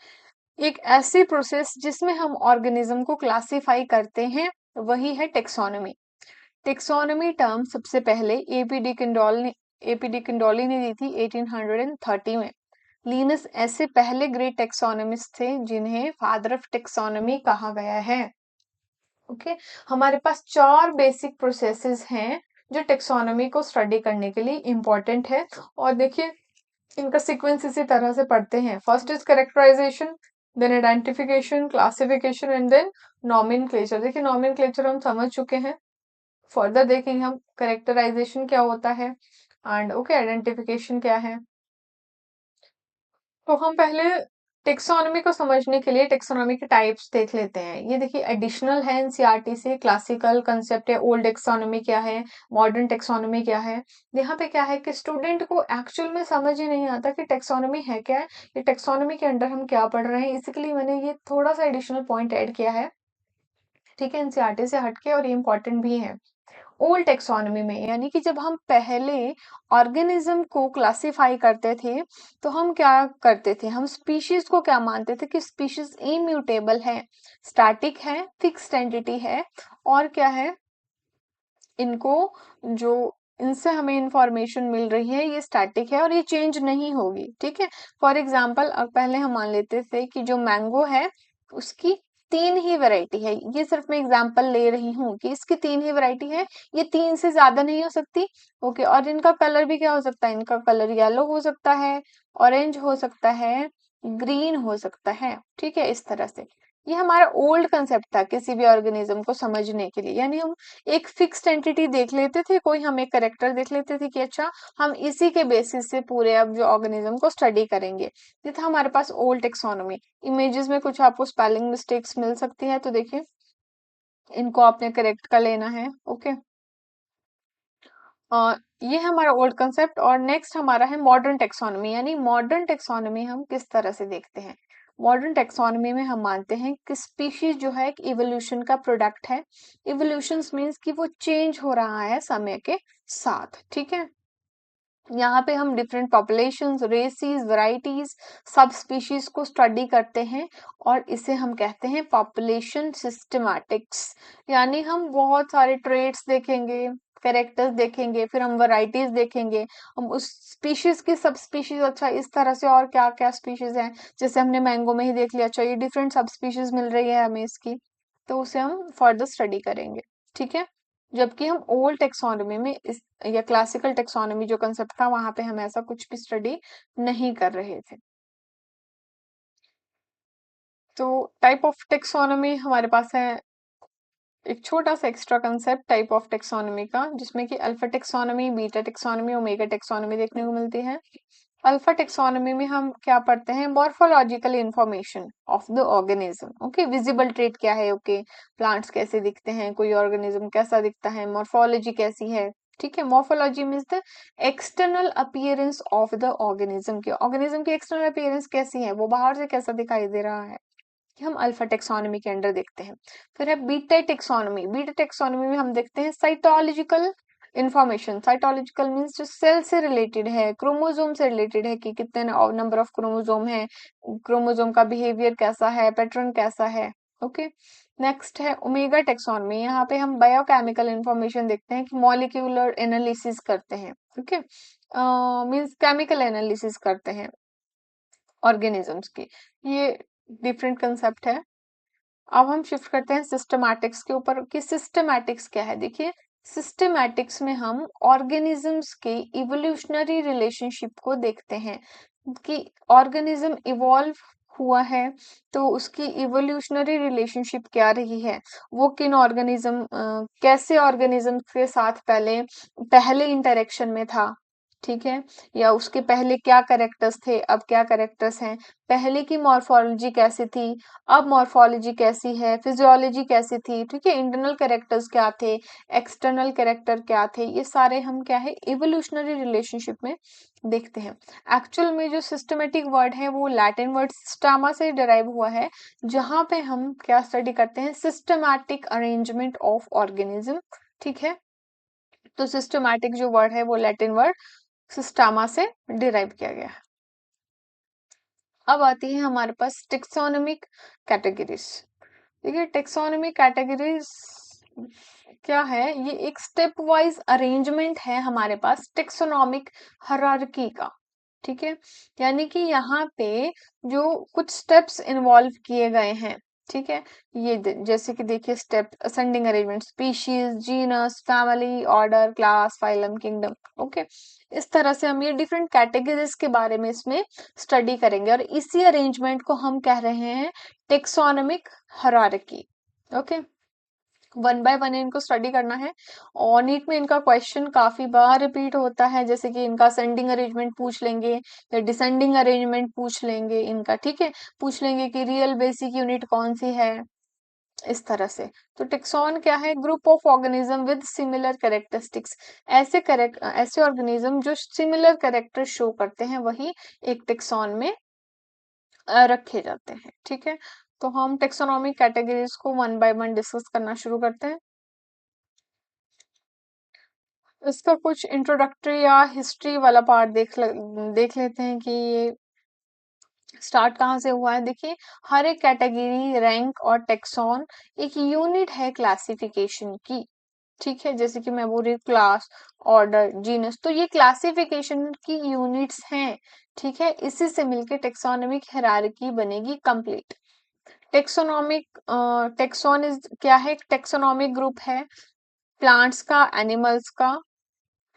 एक ऐसी प्रोसेस जिसमें हम ऑर्गेनिज्म को क्लासिफाई करते हैं, वही है टेक्सोनोमी। टेक्सोनोमी टर्म सबसे पहले एपीडी किंडोली ने दी थी 1830 में। लिनस ऐसे पहले ग्रेट टेक्सोनमिस्ट थे जिन्हें फादर ऑफ टेक्सोनोमी कहा गया है। ओके, हमारे पास चार बेसिक प्रोसेसेस हैं जो टेक्सोनोमी को स्टडी करने के लिए इंपॉर्टेंट है। और देखिए इनका सीक्वेंस इसी तरह से पढ़ते हैं। First is characterization, then identification, classification and then nomenclature. देखिए नॉमेनक्लेचर हम समझ चुके हैं, फर्दर देखेंगे हम कैरेक्टराइजेशन क्या होता है एंड ओके आइडेंटिफिकेशन क्या है। तो हम पहले टेक्सोनोमी को समझने के लिए टेक्सोनोमी के टाइप्स देख लेते हैं। ये देखिए एडिशनल है एनसीईआरटी से, क्लासिकल कंसेप्ट है, ओल्ड टेक्सोनोमी क्या है, मॉडर्न टेक्सोनोमी क्या है। यहाँ पे क्या है कि स्टूडेंट को एक्चुअल में समझ ही नहीं आता कि टेक्सोनोमी है क्या है, ये टेक्सोनोमी के अंडर हम क्या पढ़ रहे हैं। इसके लिए मैंने ये थोड़ा सा एडिशनल पॉइंट ऐड किया है, ठीक है, एनसीईआरटी से हटके, और ये इंपॉर्टेंट भी है। ओल्ड टेक्सोनोमी में, यानी कि जब हम पहले ऑर्गेनिज्म को क्लासिफाई करते थे, तो हम क्या करते थे, हम स्पीशीज को क्या मानते थे कि स्पीशीज इम्यूटेबल है, स्टैटिक है, फिक्स्ड एंटिटी है, और क्या है, इनको जो इनसे हमें इंफॉर्मेशन मिल रही है ये स्टैटिक है और ये चेंज नहीं होगी। ठीक है, फॉर एग्जाम्पल अब पहले हम मान लेते थे कि जो मैंगो है उसकी तीन ही वैरायटी है। ये सिर्फ मैं एग्जांपल ले रही हूँ कि इसकी तीन ही वैरायटी है, ये तीन से ज्यादा नहीं हो सकती। ओके, और इनका कलर भी क्या हो सकता है, इनका कलर येलो हो सकता है, ऑरेंज हो सकता है, ग्रीन हो सकता है। ठीक है, इस तरह से ये हमारा ओल्ड कंसेप्ट था किसी भी ऑर्गेनिज्म को समझने के लिए। यानी हम एक फिक्स्ड एंटिटी देख लेते थे, कोई हम एक करेक्टर देख लेते थे कि अच्छा हम इसी के बेसिस से पूरे अब जो ऑर्गेनिज्म को स्टडी करेंगे। ये था हमारे पास ओल्ड टेक्सोनोमी। इमेजेस में कुछ आपको स्पेलिंग मिस्टेक्स मिल सकती है, तो देखिए इनको आपने करेक्ट कर लेना है। ओके, ये है हमारा ओल्ड कंसेप्ट। और नेक्स्ट हमारा है मॉडर्न टेक्सोनोमी। यानी मॉडर्न टेक्सोनोमी हम किस तरह से देखते हैं? मॉडर्न टेक्सोनोमी में हम मानते हैं कि स्पीशीज जो है एक इवोल्यूशन का प्रोडक्ट है। इवोल्यूशन मीन्स कि वो चेंज हो रहा है समय के साथ। ठीक है, यहाँ पे हम डिफरेंट पॉपुलेशंस, रेसिस, वैरायटीज, सब स्पीशीज को स्टडी करते हैं और इसे हम कहते हैं पॉपुलेशन सिस्टमैटिक्स। यानी हम बहुत सारे ट्रेट्स देखेंगे, कैरेक्टर्स देखेंगे, फिर हम वैरायटीज देखेंगे, हम उस स्पीशीज की सब स्पीशीज, अच्छा इस तरह से और क्या क्या स्पीशीज हैं, जैसे हमने मैंगो में ही देख लिया, अच्छा ये डिफरेंट सब स्पीशीज मिल रही है हमें इसकी, तो उसे हम फर्दर स्टडी करेंगे। ठीक है, जबकि हम ओल्ड टेक्सोनोमी में इस या क्लासिकल टेक्सोनोमी जो कंसेप्ट था वहां पे हम ऐसा कुछ भी स्टडी नहीं कर रहे थे। तो टाइप ऑफ टेक्सोनोमी हमारे पास है एक छोटा सा extra concept type of taxonomy का, जिसमें कि alpha taxonomy, beta taxonomy, omega taxonomy देखने को मिलती है। अल्फा टेक्सोनोमी में हम क्या पढ़ते हैं, morphological information of the organism. Okay, visible trait क्या है, ओके प्लांट्स कैसे दिखते हैं, कोई ऑर्गेनिज्म कैसा दिखता है, मॉर्फोलॉजी कैसी है। ठीक है, morphology means the external appearance of the organism की एक्सटर्नल अपीयरेंस कैसी है, वो बाहर से कैसा दिखाई दे रहा है, कि हम अल्फा टेक्सोनोमी के अंडर देखते हैं। फिर है बीटा टेक्सोनोमी। बीटा टेक्सोनोमी में हम देखते हैं साइटोलॉजिकल इंफॉर्मेशन। साइटोलॉजिकल मीन्स जो सेल से रिलेटेड है, क्रोमोसोम से रिलेटेड है, कि कितने नंबर ऑफ क्रोमोसोम है, क्रोमोसोम का बिहेवियर कैसा है, पैटर्न कैसा है। ओके, नेक्स्ट है ओमेगा टेक्सोनमी। यहाँ पे हम बायोकेमिकल इंफॉर्मेशन देखते हैं कि मॉलिक्यूलर एनालिसिस करते हैं। ओके, मींस केमिकल एनालिसिस करते हैं ऑर्गेनिजम्स की। ये डिफरेंट कंसेप्ट है। अब हम शिफ्ट करते हैं सिस्टमैटिक्स के ऊपर कि सिस्टमैटिक्स क्या है। देखिए, सिस्टमैटिक्स में हम ऑर्गेनिजम्स के इवोल्यूशनरी रिलेशनशिप को देखते हैं कि ऑर्गेनिज्म इवॉल्व हुआ है तो उसकी इवोल्यूशनरी रिलेशनशिप क्या रही है, वो किन ऑर्गेनिज्म कैसे ऑर्गेनिज्म के साथ पहले पहले इंटरेक्शन में था, ठीक है, या उसके पहले क्या कैरेक्टर्स थे, अब क्या कैरेक्टर्स हैं, पहले की मॉर्फोलॉजी कैसी थी, अब मॉर्फोलॉजी कैसी है, फिजियोलॉजी कैसी थी, ठीक है, इंटरनल कैरेक्टर्स क्या थे, एक्सटर्नल कैरेक्टर क्या थे, ये सारे हम क्या है इवोल्यूशनरी रिलेशनशिप में देखते हैं। एक्चुअल में जो सिस्टमेटिक वर्ड है वो लैटिन वर्ड सिस्टामा से डिराइव हुआ है, जहां पे हम क्या स्टडी करते हैं, सिस्टमैटिक अरेंजमेंट ऑफ ऑर्गेनिज्म। ठीक है, तो सिस्टमैटिक जो वर्ड है वो लैटिन वर्ड सिस्टामा से डिराइव किया गया है। अब आती है हमारे पास टेक्सोनोमिक कैटेगरीज। देखिए, टेक्सोनोमिक कैटेगरीज क्या है, ये एक स्टेप वाइज अरेंजमेंट है हमारे पास टेक्सोनोमिक हायरार्की का। ठीक है, यानी कि यहाँ पे जो कुछ स्टेप्स इन्वॉल्व किए गए हैं। ठीक है, ये जैसे कि देखिए, step ascending arrangement, species, genus, family, order, class, phylum, kingdom. Okay, इस तरह से हम ये डिफरेंट कैटेगरीज के बारे में इसमें स्टडी करेंगे और इसी अरेंजमेंट को हम कह रहे हैं taxonomic hierarchy. Okay, one by one इनको स्टडी करना है और नीट में इनका क्वेश्चन काफी बार रिपीट होता है, जैसे कि इनका असेंडिंग अरेंजमेंट पूछ लेंगे या डिसेंडिंग अरेंजमेंट पूछ लेंगे इनका। ठीक है, पूछ लेंगे कि रियल बेसिक यूनिट कौन सी है, इस तरह से। तो टेक्सॉन क्या है, group of organism with similar characteristics. ऐसे ऑर्गेनिज्म जो सिमिलर कैरेक्टर शो करते हैं वही एक टेक्सॉन में रखे जाते हैं। ठीक है, तो हम टेक्सोनॉमिक कैटेगरीज को वन बाय वन डिस्कस करना शुरू करते हैं। इसका कुछ इंट्रोडक्टरी या हिस्ट्री वाला पार्ट देख लेते हैं कि ये स्टार्ट कहाँ से हुआ है। देखिए, हर एक कैटेगरी, रैंक और टेक्सॉन एक यूनिट है क्लासिफिकेशन की। ठीक है, जैसे कि मैं बोल रही हूँ क्लास, ऑर्डर, जीनस, तो ये क्लासिफिकेशन की यूनिट्स हैं। ठीक है, इसी से मिलके टेक्सोनोमिक हायरार्की बनेगी कंप्लीट। टेक्सोनोमिक टेक्सोन इज क्या है, टेक्सोनोमिक ग्रुप है प्लांट्स का, एनिमल्स का,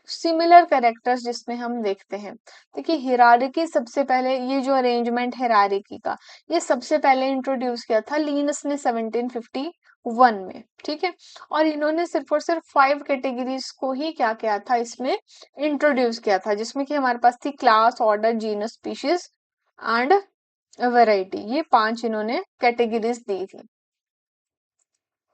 सिमिलर कैरेक्टर्स जिसमें हम देखते हैं। देखिए, हिरारिकी सबसे पहले, ये जो अरेंजमेंट है हिरारिकी का, ये सबसे पहले इंट्रोड्यूस किया था लिनस ने 1751 में। ठीक है, और इन्होंने सिर्फ और सिर्फ 5 कैटेगरीज को ही क्या किया था, इसमें इंट्रोड्यूस किया था, जिसमें कि हमारे पास थी class, order, genus, species and variety. ये 5 इन्होंने कैटेगरीज दी थी।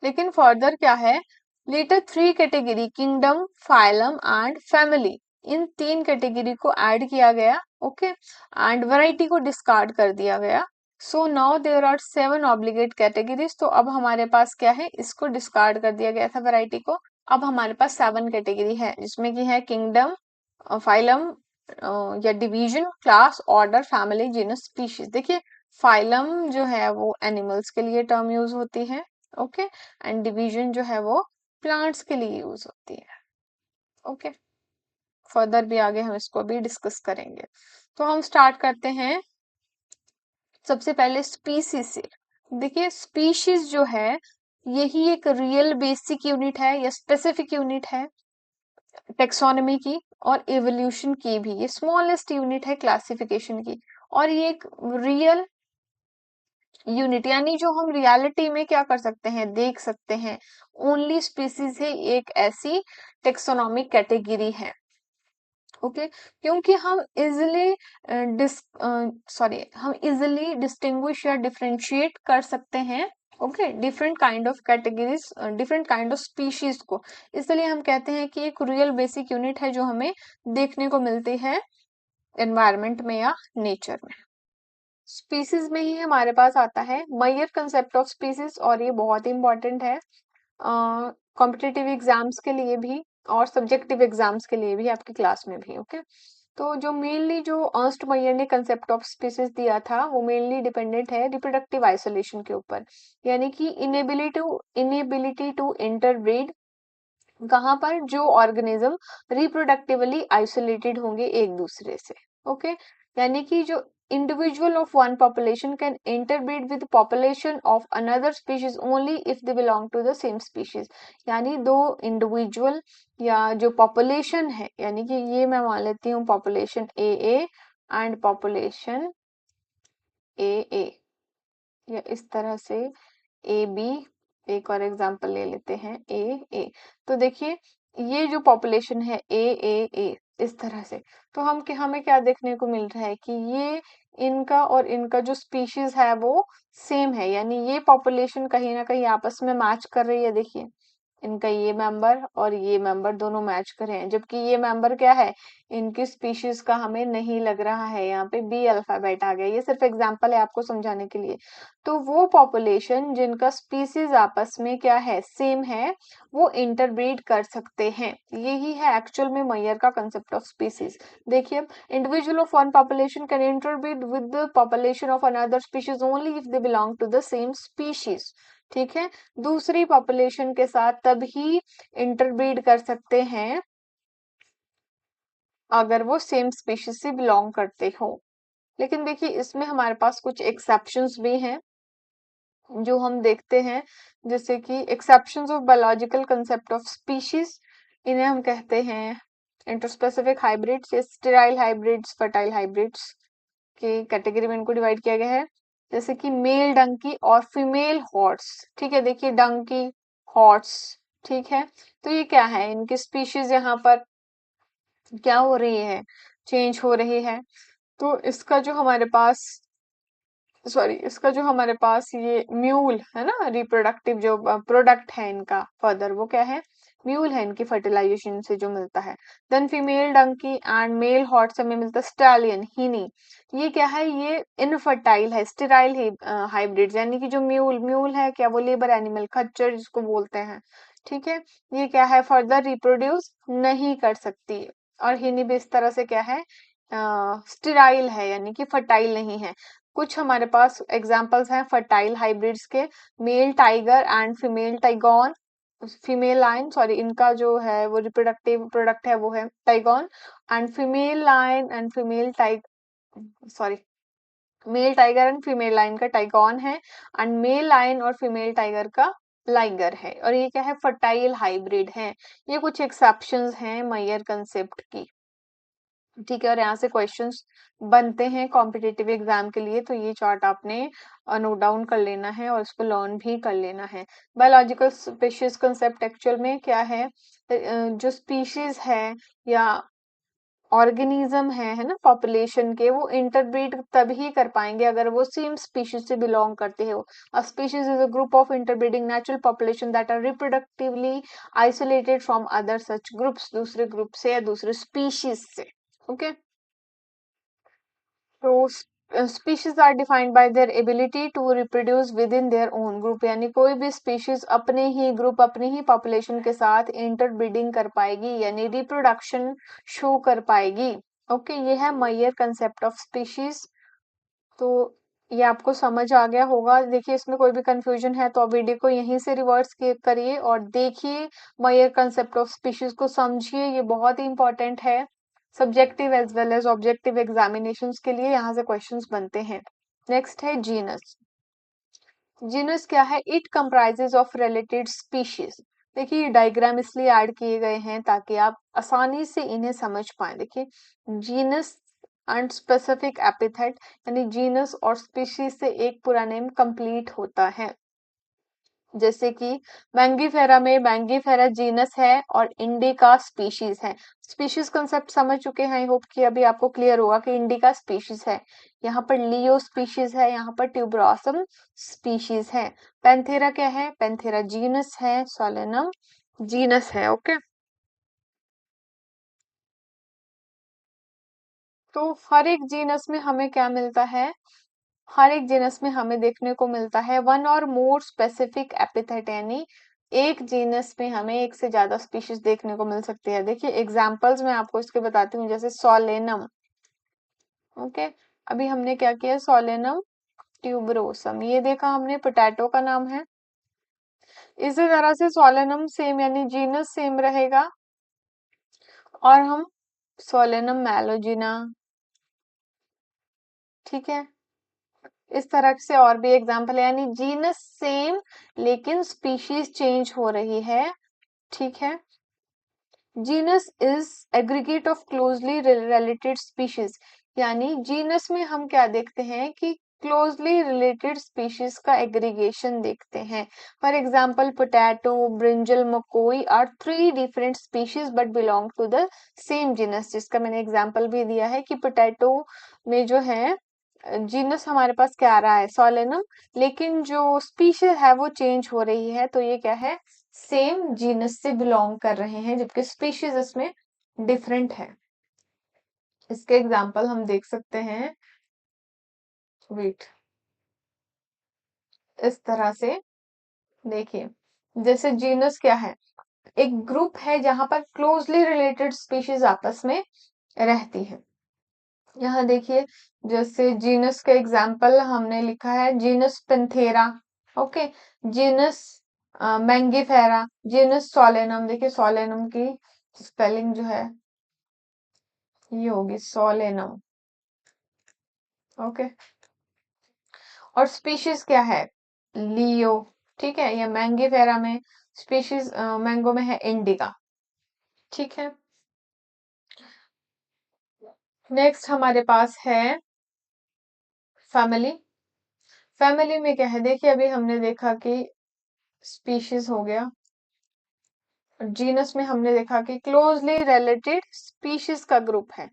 लेकिन फर्दर क्या है, later 3 category, kingdom, phylum and family, इन 3 कैटेगरी को ऐड किया गया। ओके, एंड वैरायटी को डिस्कार्ड कर दिया गया। So now there are 7 obligate categories. तो अब हमारे पास क्या है, इसको डिस्कार्ड कर दिया गया था वैरायटी को। अब हमारे पास 7 कैटेगरी है, जिसमें कि है किंगडम, फाइलम या division, class, order, family, genus, species. देखिए, फाइलम जो है वो एनिमल्स के लिए टर्म यूज होती है। ओके, एंड डिवीजन जो है वो प्लांट्स के लिए यूज होती है। ओके, फर्दर भी आगे हम इसको भी डिस्कस करेंगे। तो हम स्टार्ट करते हैं सबसे पहले स्पीसीज से। देखिए, स्पीशीज जो है यही एक रियल बेसिक यूनिट है या स्पेसिफिक यूनिट है टेक्सोनॉमी की और एवोल्यूशन की भी। ये स्मॉलेस्ट यूनिट है क्लासिफिकेशन की, और ये एक रियल यूनिट, यानी जो हम रियलिटी में क्या कर सकते हैं, देख सकते हैं। ओनली स्पीसीज है एक ऐसी टेक्सोनॉमिक कैटेगरी है। ओके, क्योंकि हम इजिली हम इजिली डिस्टिंग्विश या डिफरेंशिएट कर सकते हैं। Okay, different kind of categories, different kind of species को, इसलिए हम कहते हैं कि एक रियल बेसिक यूनिट है जो हमें देखने को मिलती है एनवायरमेंट में या नेचर में। स्पीसीज में ही हमारे पास आता है मयियर कंसेप्ट ऑफ स्पीसीज, और ये बहुत ही इंपॉर्टेंट है कॉम्पिटिटिव एग्जाम्स के लिए भी और सब्जेक्टिव एग्जाम्स के लिए भी, आपकी क्लास में भी। ओके, तो जो मेनली जो अर्स्ट मयर ने कंसेप्ट ऑफ स्पीसीज दिया था वो मेनली डिपेंडेंट है रिप्रोडक्टिव आइसोलेशन के ऊपर, यानी कि इनेबिलिटी टू इंटरब्रीड, कहाँ पर, जो ऑर्गेनिज्म रिप्रोडक्टिवली आइसोलेटेड होंगे एक दूसरे से। ओके, यानी कि जो individual of one population can interbreed with population of another species only if they belong to the same species, यानी दो इंडिविजुअल या जो पॉपुलेशन है, यानी कि ये मैं मान लेती हूँ पॉपुलेशन ए एंड पॉपुलेशन ए, या इस तरह से ए बी, एक और एग्जांपल ले लेते हैं ए, तो देखिए ये जो पॉपुलेशन है ए इस तरह से, तो हमें क्या देखने को मिल रहा है कि ये इनका और इनका जो स्पीशीज है वो सेम है, यानी ये पॉपुलेशन कहीं ना कहीं आपस में मैच कर रही है। देखिए इनका ये मेंबर और ये मेंबर दोनों मैच कर रहे हैं, जबकि ये मेंबर क्या है, इनकी स्पीशीज का हमें नहीं लग रहा है। यहाँ पे बी अल्फाबेट आ गया, ये सिर्फ एग्जांपल है आपको समझाने के लिए। तो वो पॉपुलेशन जिनका स्पीसीज आपस में क्या है, सेम है, वो इंटरब्रीड कर सकते हैं। यही है एक्चुअल में मैयर का कंसेप्ट ऑफ स्पीसीज। देखिए individual of one population can interbreed with the population of another species only if they belong to the same species. ठीक है, दूसरी पॉपुलेशन के साथ तभी इंटरब्रीड कर सकते हैं अगर वो सेम स्पीशीज से बिलोंग करते हो। लेकिन देखिए इसमें हमारे पास कुछ एक्सेप्शंस भी हैं जो हम देखते हैं, जैसे कि exceptions of biological concept of species, इन्हें हम कहते हैं interspecific hybrids, sterile hybrids, fertile hybrids की कैटेगरी में इनको डिवाइड किया गया है। जैसे कि मेल डंकी और फीमेल हॉर्स, ठीक है, देखिए डंकी, हॉर्स, ठीक है, तो ये क्या है, इनकी स्पीशीज यहाँ पर क्या हो रही है, चेंज हो रही है। तो इसका जो हमारे पास, सॉरी, इसका जो हमारे पास ये म्यूल है ना, रिप्रोडक्टिव जो प्रोडक्ट है इनका फर्दर, वो क्या है, म्यूल है, इनकी फर्टिलाइजेशन से जो मिलता है। Then female donkey and male horse हमें मिलता है स्टैलियन, हिनी, ये क्या है, ये इनफर्टाइल है, स्टेराइल हाइब्रिड, यानी कि जो म्यूल म्यूल है क्या, वो लेबर एनिमल, खच्चर जिसको बोलते हैं, ठीक है, ये क्या है, फर्दर रिप्रोड्यूस नहीं कर सकती। और हिनी भी इस तरह से क्या है, स्टेराइल है, यानी कि फर्टाइल नहीं है। कुछ हमारे पास एग्जांपल्स हैं फर्टाइल हाइब्रिड्स के, male tiger and female tigon, female lion, sorry, इनका जो है वो रिप्रोडक्टिव प्रोडक्ट है वो है tigon, and female lion and female टाइग, sorry, male tiger and female lion का टाइगॉन है, एंड मेल लाइन और फीमेल टाइगर का लाइगर है, और ये क्या है, फर्टाइल हाइब्रिड है। ये कुछ एक्सेप्शंस हैं मैयर कंसेप्ट की, ठीक है, और यहाँ से क्वेश्चंस बनते हैं कॉम्पिटिटिव एग्जाम के लिए, तो ये चार्ट आपने नोट डाउन कर लेना है और इसको लर्न भी कर लेना है। बायोलॉजिकल स्पीशीज कंसेप्ट एक्चुअल में क्या है, जो स्पीशीज है या ऑर्गेनिज्म है ना, पॉपुलेशन के, वो इंटरब्रीड तभी कर पाएंगे अगर वो सेम स्पीशीज से बिलोंग करते हो। A species is a group of interbreeding natural population that are reproductively isolated from other such groups, दूसरे ग्रुप से या दूसरे स्पीशीज से। ओके, तो species are defined by their ability to reproduce within their own group, यानी कोई भी species अपने ही ग्रुप, अपनी ही पॉपुलेशन के साथ इंटरब्रीडिंग कर पाएगी, यानी रिप्रोडक्शन शो कर पाएगी। ओके, ये है मैयर कंसेप्ट ऑफ स्पीशीज। तो ये आपको समझ आ गया होगा। देखिए इसमें कोई भी कंफ्यूजन है तो आप वीडियो को यहीं से रिवर्स करिए और देखिए, मैयर कंसेप्ट ऑफ स्पीशीज को समझिए, ये बहुत ही इंपॉर्टेंट है subjective as well as objective examinations के लिए, यहाँ से क्वेश्चंस बनते हैं। नेक्स्ट है जीनस। जीनस क्या है, it comprises of related species. देखिए डायग्राम इसलिए ऐड किए गए हैं ताकि आप आसानी से इन्हें समझ पाए। देखिए जीनस एंड स्पेसिफिक एपिथेट, यानी जीनस और स्पीशीज से एक पूरा नेम कंप्लीट होता है। जैसे कि मैंगीफेरा में मैंगीफेरा जीनस है और इंडिका स्पीशीज है। स्पीशीज कंसेप्ट समझ चुके हैं, आई होप कि अभी आपको क्लियर होगा कि इंडिका स्पीशीज है, यहाँ पर लियो स्पीशीज है, यहाँ पर ट्यूबरोसम स्पीशीज है। पैंथेरा क्या है, पैंथेरा जीनस है, सोलेनम जीनस है। ओके, तो हर एक जीनस में हमें क्या मिलता है, हर एक जीनस में हमें देखने को मिलता है वन और मोर स्पेसिफिक एपिथेट, यानी एक जीनस में हमें एक से ज्यादा स्पीशीज देखने को मिल सकती है। देखिए एग्जांपल्स मैं आपको इसके बताती हूँ, जैसे सोलेनम। ओके, अभी हमने क्या किया, सोलेनम ट्यूबरोसम ये देखा हमने, पोटैटो का नाम है। इसी तरह से सोलेनम सेम यानी जीनस सेम रहेगा, और हम सोलेनम मैलोजिना, ठीक है, इस तरह से और भी एग्जांपल है, यानी जीनस सेम लेकिन स्पीशीज चेंज हो रही है, ठीक है। Genus is aggregate of closely related species, यानी जीनस में हम क्या देखते हैं कि क्लोजली रिलेटेड स्पीशीज का एग्रीगेशन देखते हैं। फॉर एग्जाम्पल पोटैटो, ब्रिंजल, मकोई are three different species but belong to the same genus, जिसका मैंने एग्जाम्पल भी दिया है कि पोटैटो में जो है जीनस हमारे पास क्या आ रहा है, सोलेनम, लेकिन जो स्पीशीज है वो चेंज हो रही है, तो ये क्या है, सेम जीनस से बिलोंग कर रहे हैं, जबकि स्पीशीज इसमें डिफरेंट है। इसके एग्जांपल हम देख सकते हैं, वेट, इस तरह से देखिए, जैसे जीनस क्या है, एक ग्रुप है जहां पर क्लोजली रिलेटेड स्पीशीज आपस में रहती है। यहाँ देखिए, जैसे जीनस का एग्जांपल हमने लिखा है, genus Panthera, okay, genus Mangifera, genus Solanum. देखिए सोलेनम की स्पेलिंग जो है ये होगी सोलेनम, ओके। और स्पीशीज क्या है, लियो, ठीक है, या मैंगिफेरा में स्पीशीज मैंगो में है इंडिका, ठीक है। नेक्स्ट हमारे पास है फैमिली। फैमिली में क्या है, देखिए अभी हमने देखा कि स्पीशीज हो गया, जीनस में हमने देखा कि क्लोजली रिलेटेड स्पीशीज का ग्रुप है।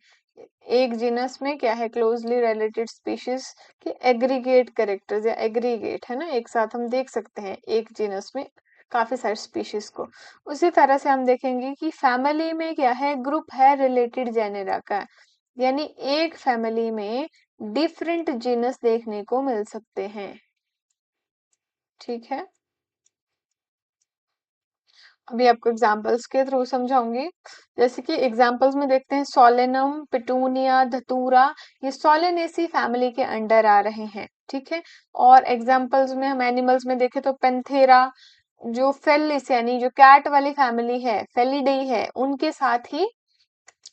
एक जीनस में क्या है, क्लोजली रिलेटेड स्पीशीज के एग्रीगेट कैरेक्टर्स या एग्रीगेट है ना, एक साथ हम देख सकते हैं एक जीनस में काफी सारे स्पीशीज को। उसी तरह से हम देखेंगे कि फैमिली में क्या है, ग्रुप है रिलेटेड जेनेरा का, यानी एक फैमिली में डिफरेंट जीनस देखने को मिल सकते हैं, ठीक है। अभी आपको एग्जांपल्स के थ्रू समझाऊंगी। जैसे कि एग्जांपल्स में देखते हैं, सोलेनम, पिटूनिया, धतूरा, ये सोलेनेसी फैमिली के अंडर आ रहे हैं, ठीक है। और एग्जांपल्स में हम एनिमल्स में देखें तो पेंथेरा जो फेलिस यानी जो कैट वाली फैमिली है, फेलिडेई है, उनके साथ ही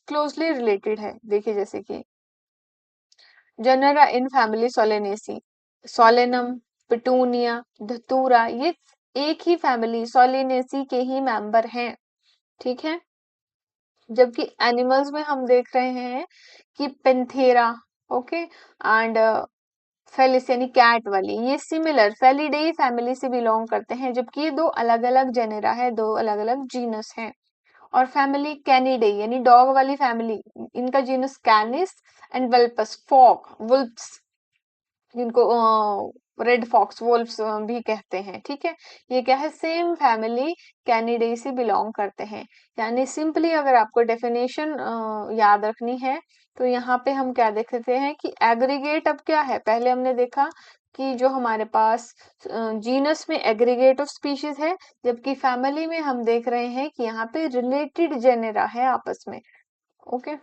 क्लोजली रिलेटेड है। देखिए जैसे कि genera in family Solanaceae, Solanum, Petunia, Datura, ये एक ही फैमिली सोलेनेसी के ही मेंबर हैं, ठीक है। जबकि एनिमल्स में हम देख रहे हैं कि पेंथेरा, ओके, एंड फेलिस यानी कैट वाली, ये सिमिलर फेलिडेई फैमिली से बिलोंग करते हैं, जबकि ये दो अलग अलग जेनेरा है, दो अलग अलग जीनस हैं। और फैमिली कैनिडेई यानी डॉग वाली फैमिली, इनका genus Canis and Vulpes, fox, wolves, जिनको रेड फॉक्स वुल्फ्स भी कहते हैं, ठीक है। ये क्या है, सेम फैमिली कैनिडेई से बिलोंग करते हैं। यानी सिंपली अगर आपको डेफिनेशन याद रखनी है तो यहाँ पे हम क्या देख सकते हैं कि एग्रीगेट अब क्या है, पहले हमने देखा कि जो हमारे पास जीनस में एग्रीगेट ऑफ स्पीशीज है, जबकि फैमिली में हम देख रहे हैं कि यहाँ पे रिलेटेड जेनेरा है आपस में, okay.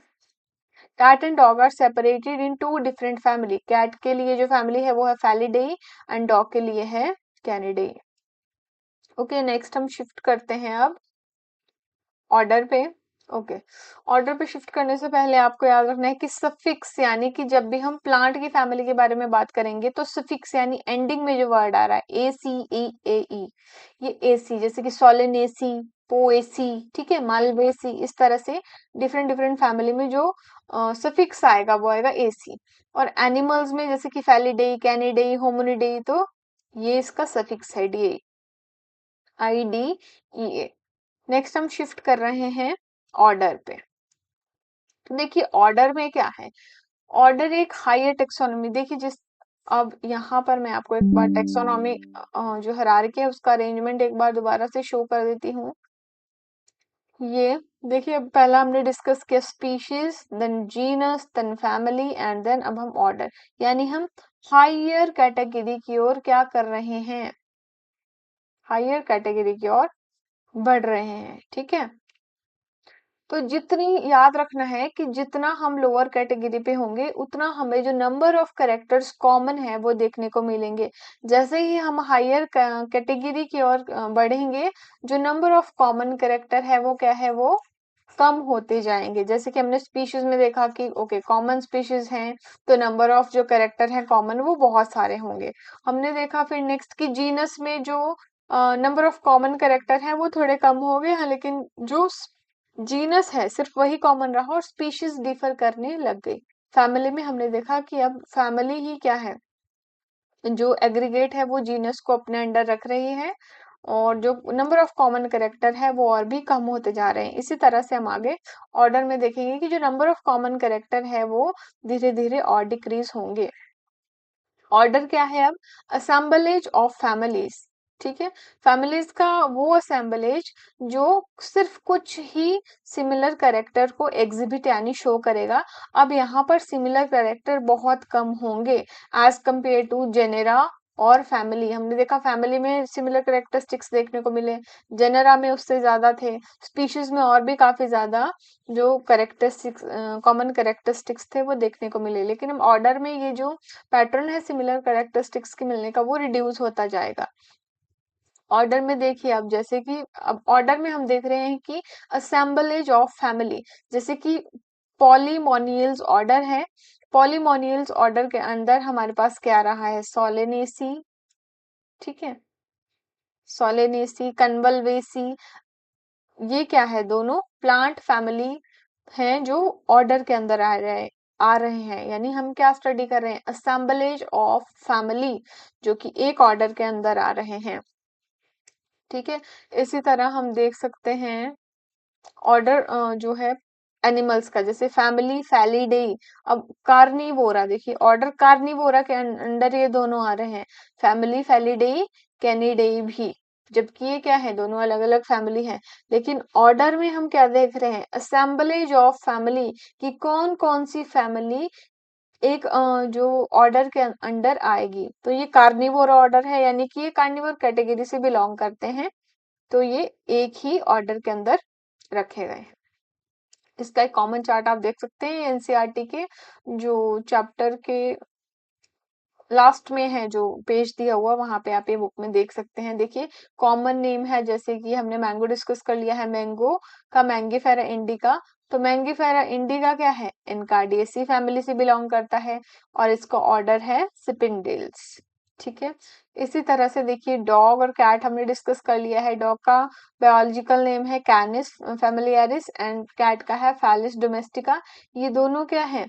Cat and dog are separated in two different family, cat के लिए जो फैमिली है वो है फेलिडेई एंड डॉग के लिए है कैनिडेई, ओके। नेक्स्ट हम शिफ्ट करते हैं अब ऑर्डर पे, ओके। ऑर्डर पे शिफ्ट करने से पहले आपको याद रखना है कि सफिक्स, यानी कि जब भी हम प्लांट की फैमिली के बारे में बात करेंगे तो सफिक्स यानी एंडिंग में जो वर्ड आ रहा है, ए सी ई ए ई, ये ए सी, जैसे कि सोलेनेसी, पोएसी, ठीक है, मालवेसी, इस तरह से डिफरेंट डिफरेंट फैमिली में जो सफिक्स आएगा वो आएगा ए सी। और एनिमल्स में जैसे कि फैलिडेई, कैनिडेई, होमिनिडेई, तो ये इसका सफिक्स है D, I D E A. Next हम शिफ्ट कर रहे हैं ऑर्डर पे। तो देखिए ऑर्डर में क्या है, ऑर्डर एक हायर टेक्सोनॉमी, देखिए जिस, अब यहाँ पर मैं आपको एक बार टेक्सोनॉमी जो हायरार्की है उसका अरेंजमेंट एक बार दोबारा से शो कर देती हूँ। ये देखिए, अब पहला हमने डिस्कस किया species, then genus, then family and then अब हम ऑर्डर, यानी हम हायर कैटेगरी की ओर क्या कर रहे हैं, हायर कैटेगरी की ओर बढ़ रहे हैं। ठीक है, तो जितनी याद रखना है कि जितना हम लोअर कैटेगरी पे होंगे उतना हमें जो नंबर ऑफ कैरेक्टर्स कॉमन है वो देखने को मिलेंगे। जैसे ही हम हायर कैटेगरी की ओर बढ़ेंगे, जो नंबर ऑफ कॉमन कैरेक्टर है वो क्या है, वो कम होते जाएंगे। जैसे कि हमने स्पीशीज में देखा कि ओके कॉमन स्पीशीज हैं, तो नंबर ऑफ जो कैरेक्टर हैं कॉमन वो बहुत सारे होंगे। हमने देखा फिर नेक्स्ट की जीनस में जो नंबर ऑफ कॉमन कैरेक्टर हैं वो थोड़े कम हो गए हैं, लेकिन जो जीनस है सिर्फ वही कॉमन रहा और स्पीशीज डिफर करने लग गई। फैमिली में हमने देखा कि अब फैमिली ही क्या है, जो एग्रीगेट है वो जीनस को अपने अंडर रख रही है, और जो नंबर ऑफ कॉमन कैरेक्टर है वो और भी कम होते जा रहे हैं। इसी तरह से हम आगे ऑर्डर में देखेंगे कि जो नंबर ऑफ कॉमन कैरेक्टर है वो धीरे धीरे और डिक्रीज होंगे। ऑर्डर क्या है अब, असेंबलेज ऑफ फैमिलीज। ठीक है, फैमिलीज का वो असेंबलेज जो सिर्फ कुछ ही सिमिलर कैरेक्टर को एग्जिबिट यानी शो करेगा। अब यहाँ पर सिमिलर कैरेक्टर बहुत कम होंगे एज कंपेयर टू जेनेरा और फैमिली। हमने देखा फैमिली में सिमिलर कैरेक्टरिस्टिक्स देखने को मिले, जेनेरा में उससे ज्यादा थे, स्पीशीज में और भी काफी ज्यादा जो कैरेक्टरिस्टिक्स कॉमन कैरेक्टरिस्टिक्स थे वो देखने को मिले। लेकिन हम ऑर्डर में ये जो पैटर्न है सिमिलर कैरेक्टरिस्टिक्स के मिलने का वो रिड्यूस होता जाएगा। ऑर्डर में देखिए अब, जैसे कि अब ऑर्डर में हम देख रहे हैं कि असेंबलेज ऑफ फैमिली, जैसे कि पॉलीमोनियल्स ऑर्डर है। पॉलीमोनियल्स ऑर्डर के अंदर हमारे पास क्या रहा है, सोलेनेसी, ठीक है, सोलेनेसी, कन्वल्वेसी, ये क्या है, दोनों प्लांट फैमिली हैं जो ऑर्डर के अंदर आ रहे हैं। यानी हम क्या स्टडी कर रहे हैं, असेंबलेज ऑफ फैमिली, जो कि एक ऑर्डर के अंदर आ रहे हैं। ठीक है, इसी तरह हम देख सकते हैं ऑर्डर जो है एनिमल्स का, जैसे फैमिली फैलिडेई। अब कार्निवोरा देखिए, ऑर्डर कार्निवोरा के अंडर ये दोनों आ रहे हैं, फैमिली फैलिडेई, कैनिडेई भी, जबकि ये क्या है, दोनों अलग अलग फैमिली है। लेकिन ऑर्डर में हम क्या देख रहे हैं, असेंबलेज ऑफ फैमिली, कि कौन कौन सी फैमिली एक जो ऑर्डर के अंडर आएगी। तो ये कार्निवोर ऑर्डर है, यानी कि ये कार्निवोर कैटेगरी से बिलोंग करते हैं, तो ये एक ही ऑर्डर के अंदर रखे गए हैं। इसका एक कॉमन चार्ट आप देख सकते हैं एनसीईआरटी के जो चैप्टर के लास्ट में है, जो पेज दिया हुआ वहां पे आप ये बुक में देख सकते हैं। देखिए कॉमन नेम है, जैसे कि हमने मैंगो डिस्कस कर लिया है, मैंगो का मैंगीफेरा इंडिका। तो मैंगीफेरा इंडिका क्या है, इनकार्डियेसी फैमिली से बिलोंग करता है और इसका ऑर्डर है सिपिनडेल्स। ठीक है, इसी तरह से देखिए डॉग और कैट हमने डिस्कस कर लिया है। डॉग का बायोलॉजिकल नेम है कैनिस फैमिलियरिस एंड कैट का है फैलिस डोमेस्टिका। ये दोनों क्या है,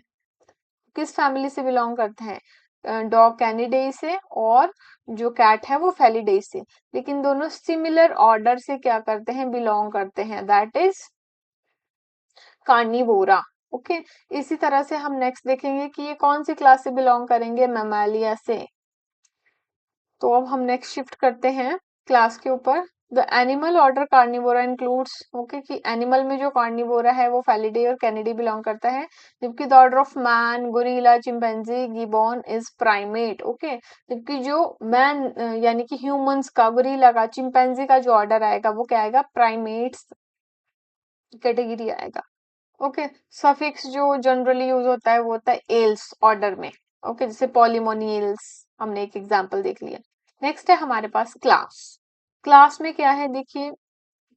किस फैमिली से बिलोंग करते हैं, डॉग कैनिडेई से, और जो कैट है वो फेलिडेई से। लेकिन दोनों सिमिलर ऑर्डर से क्या करते हैं, बिलोंग करते हैं, दैट इज कार्निवोरा। ओके, इसी तरह से हम नेक्स्ट देखेंगे कि ये कौन सी क्लास से बिलोंग करेंगे, मैमालिया से। तो अब हम नेक्स्ट शिफ्ट करते हैं क्लास के ऊपर। The animal order Carnivora includes, okay, कि एनिमल में जो कार्निवोरा है वो फेलिडे और कैनिडी बिलोंग करता है, जबकि the order of man, gorilla, chimpanzee, gibbon is primate. Okay, जबकि जो मैन यानी कि ह्यूमंस का, गोरिल्ला का, चिंपैंजी का जो ऑर्डर आएगा वो क्या आएगा, प्राइमेट्स कैटेगरी आएगा। ओके, सफिक्स जो जनरली यूज होता है वो होता है एल्स ऑर्डर में। ओके, जैसे पॉलीमोनियल्स, हमने एक एग्जांपल देख लिया। नेक्स्ट है हमारे पास क्लास। क्लास में क्या है, देखिए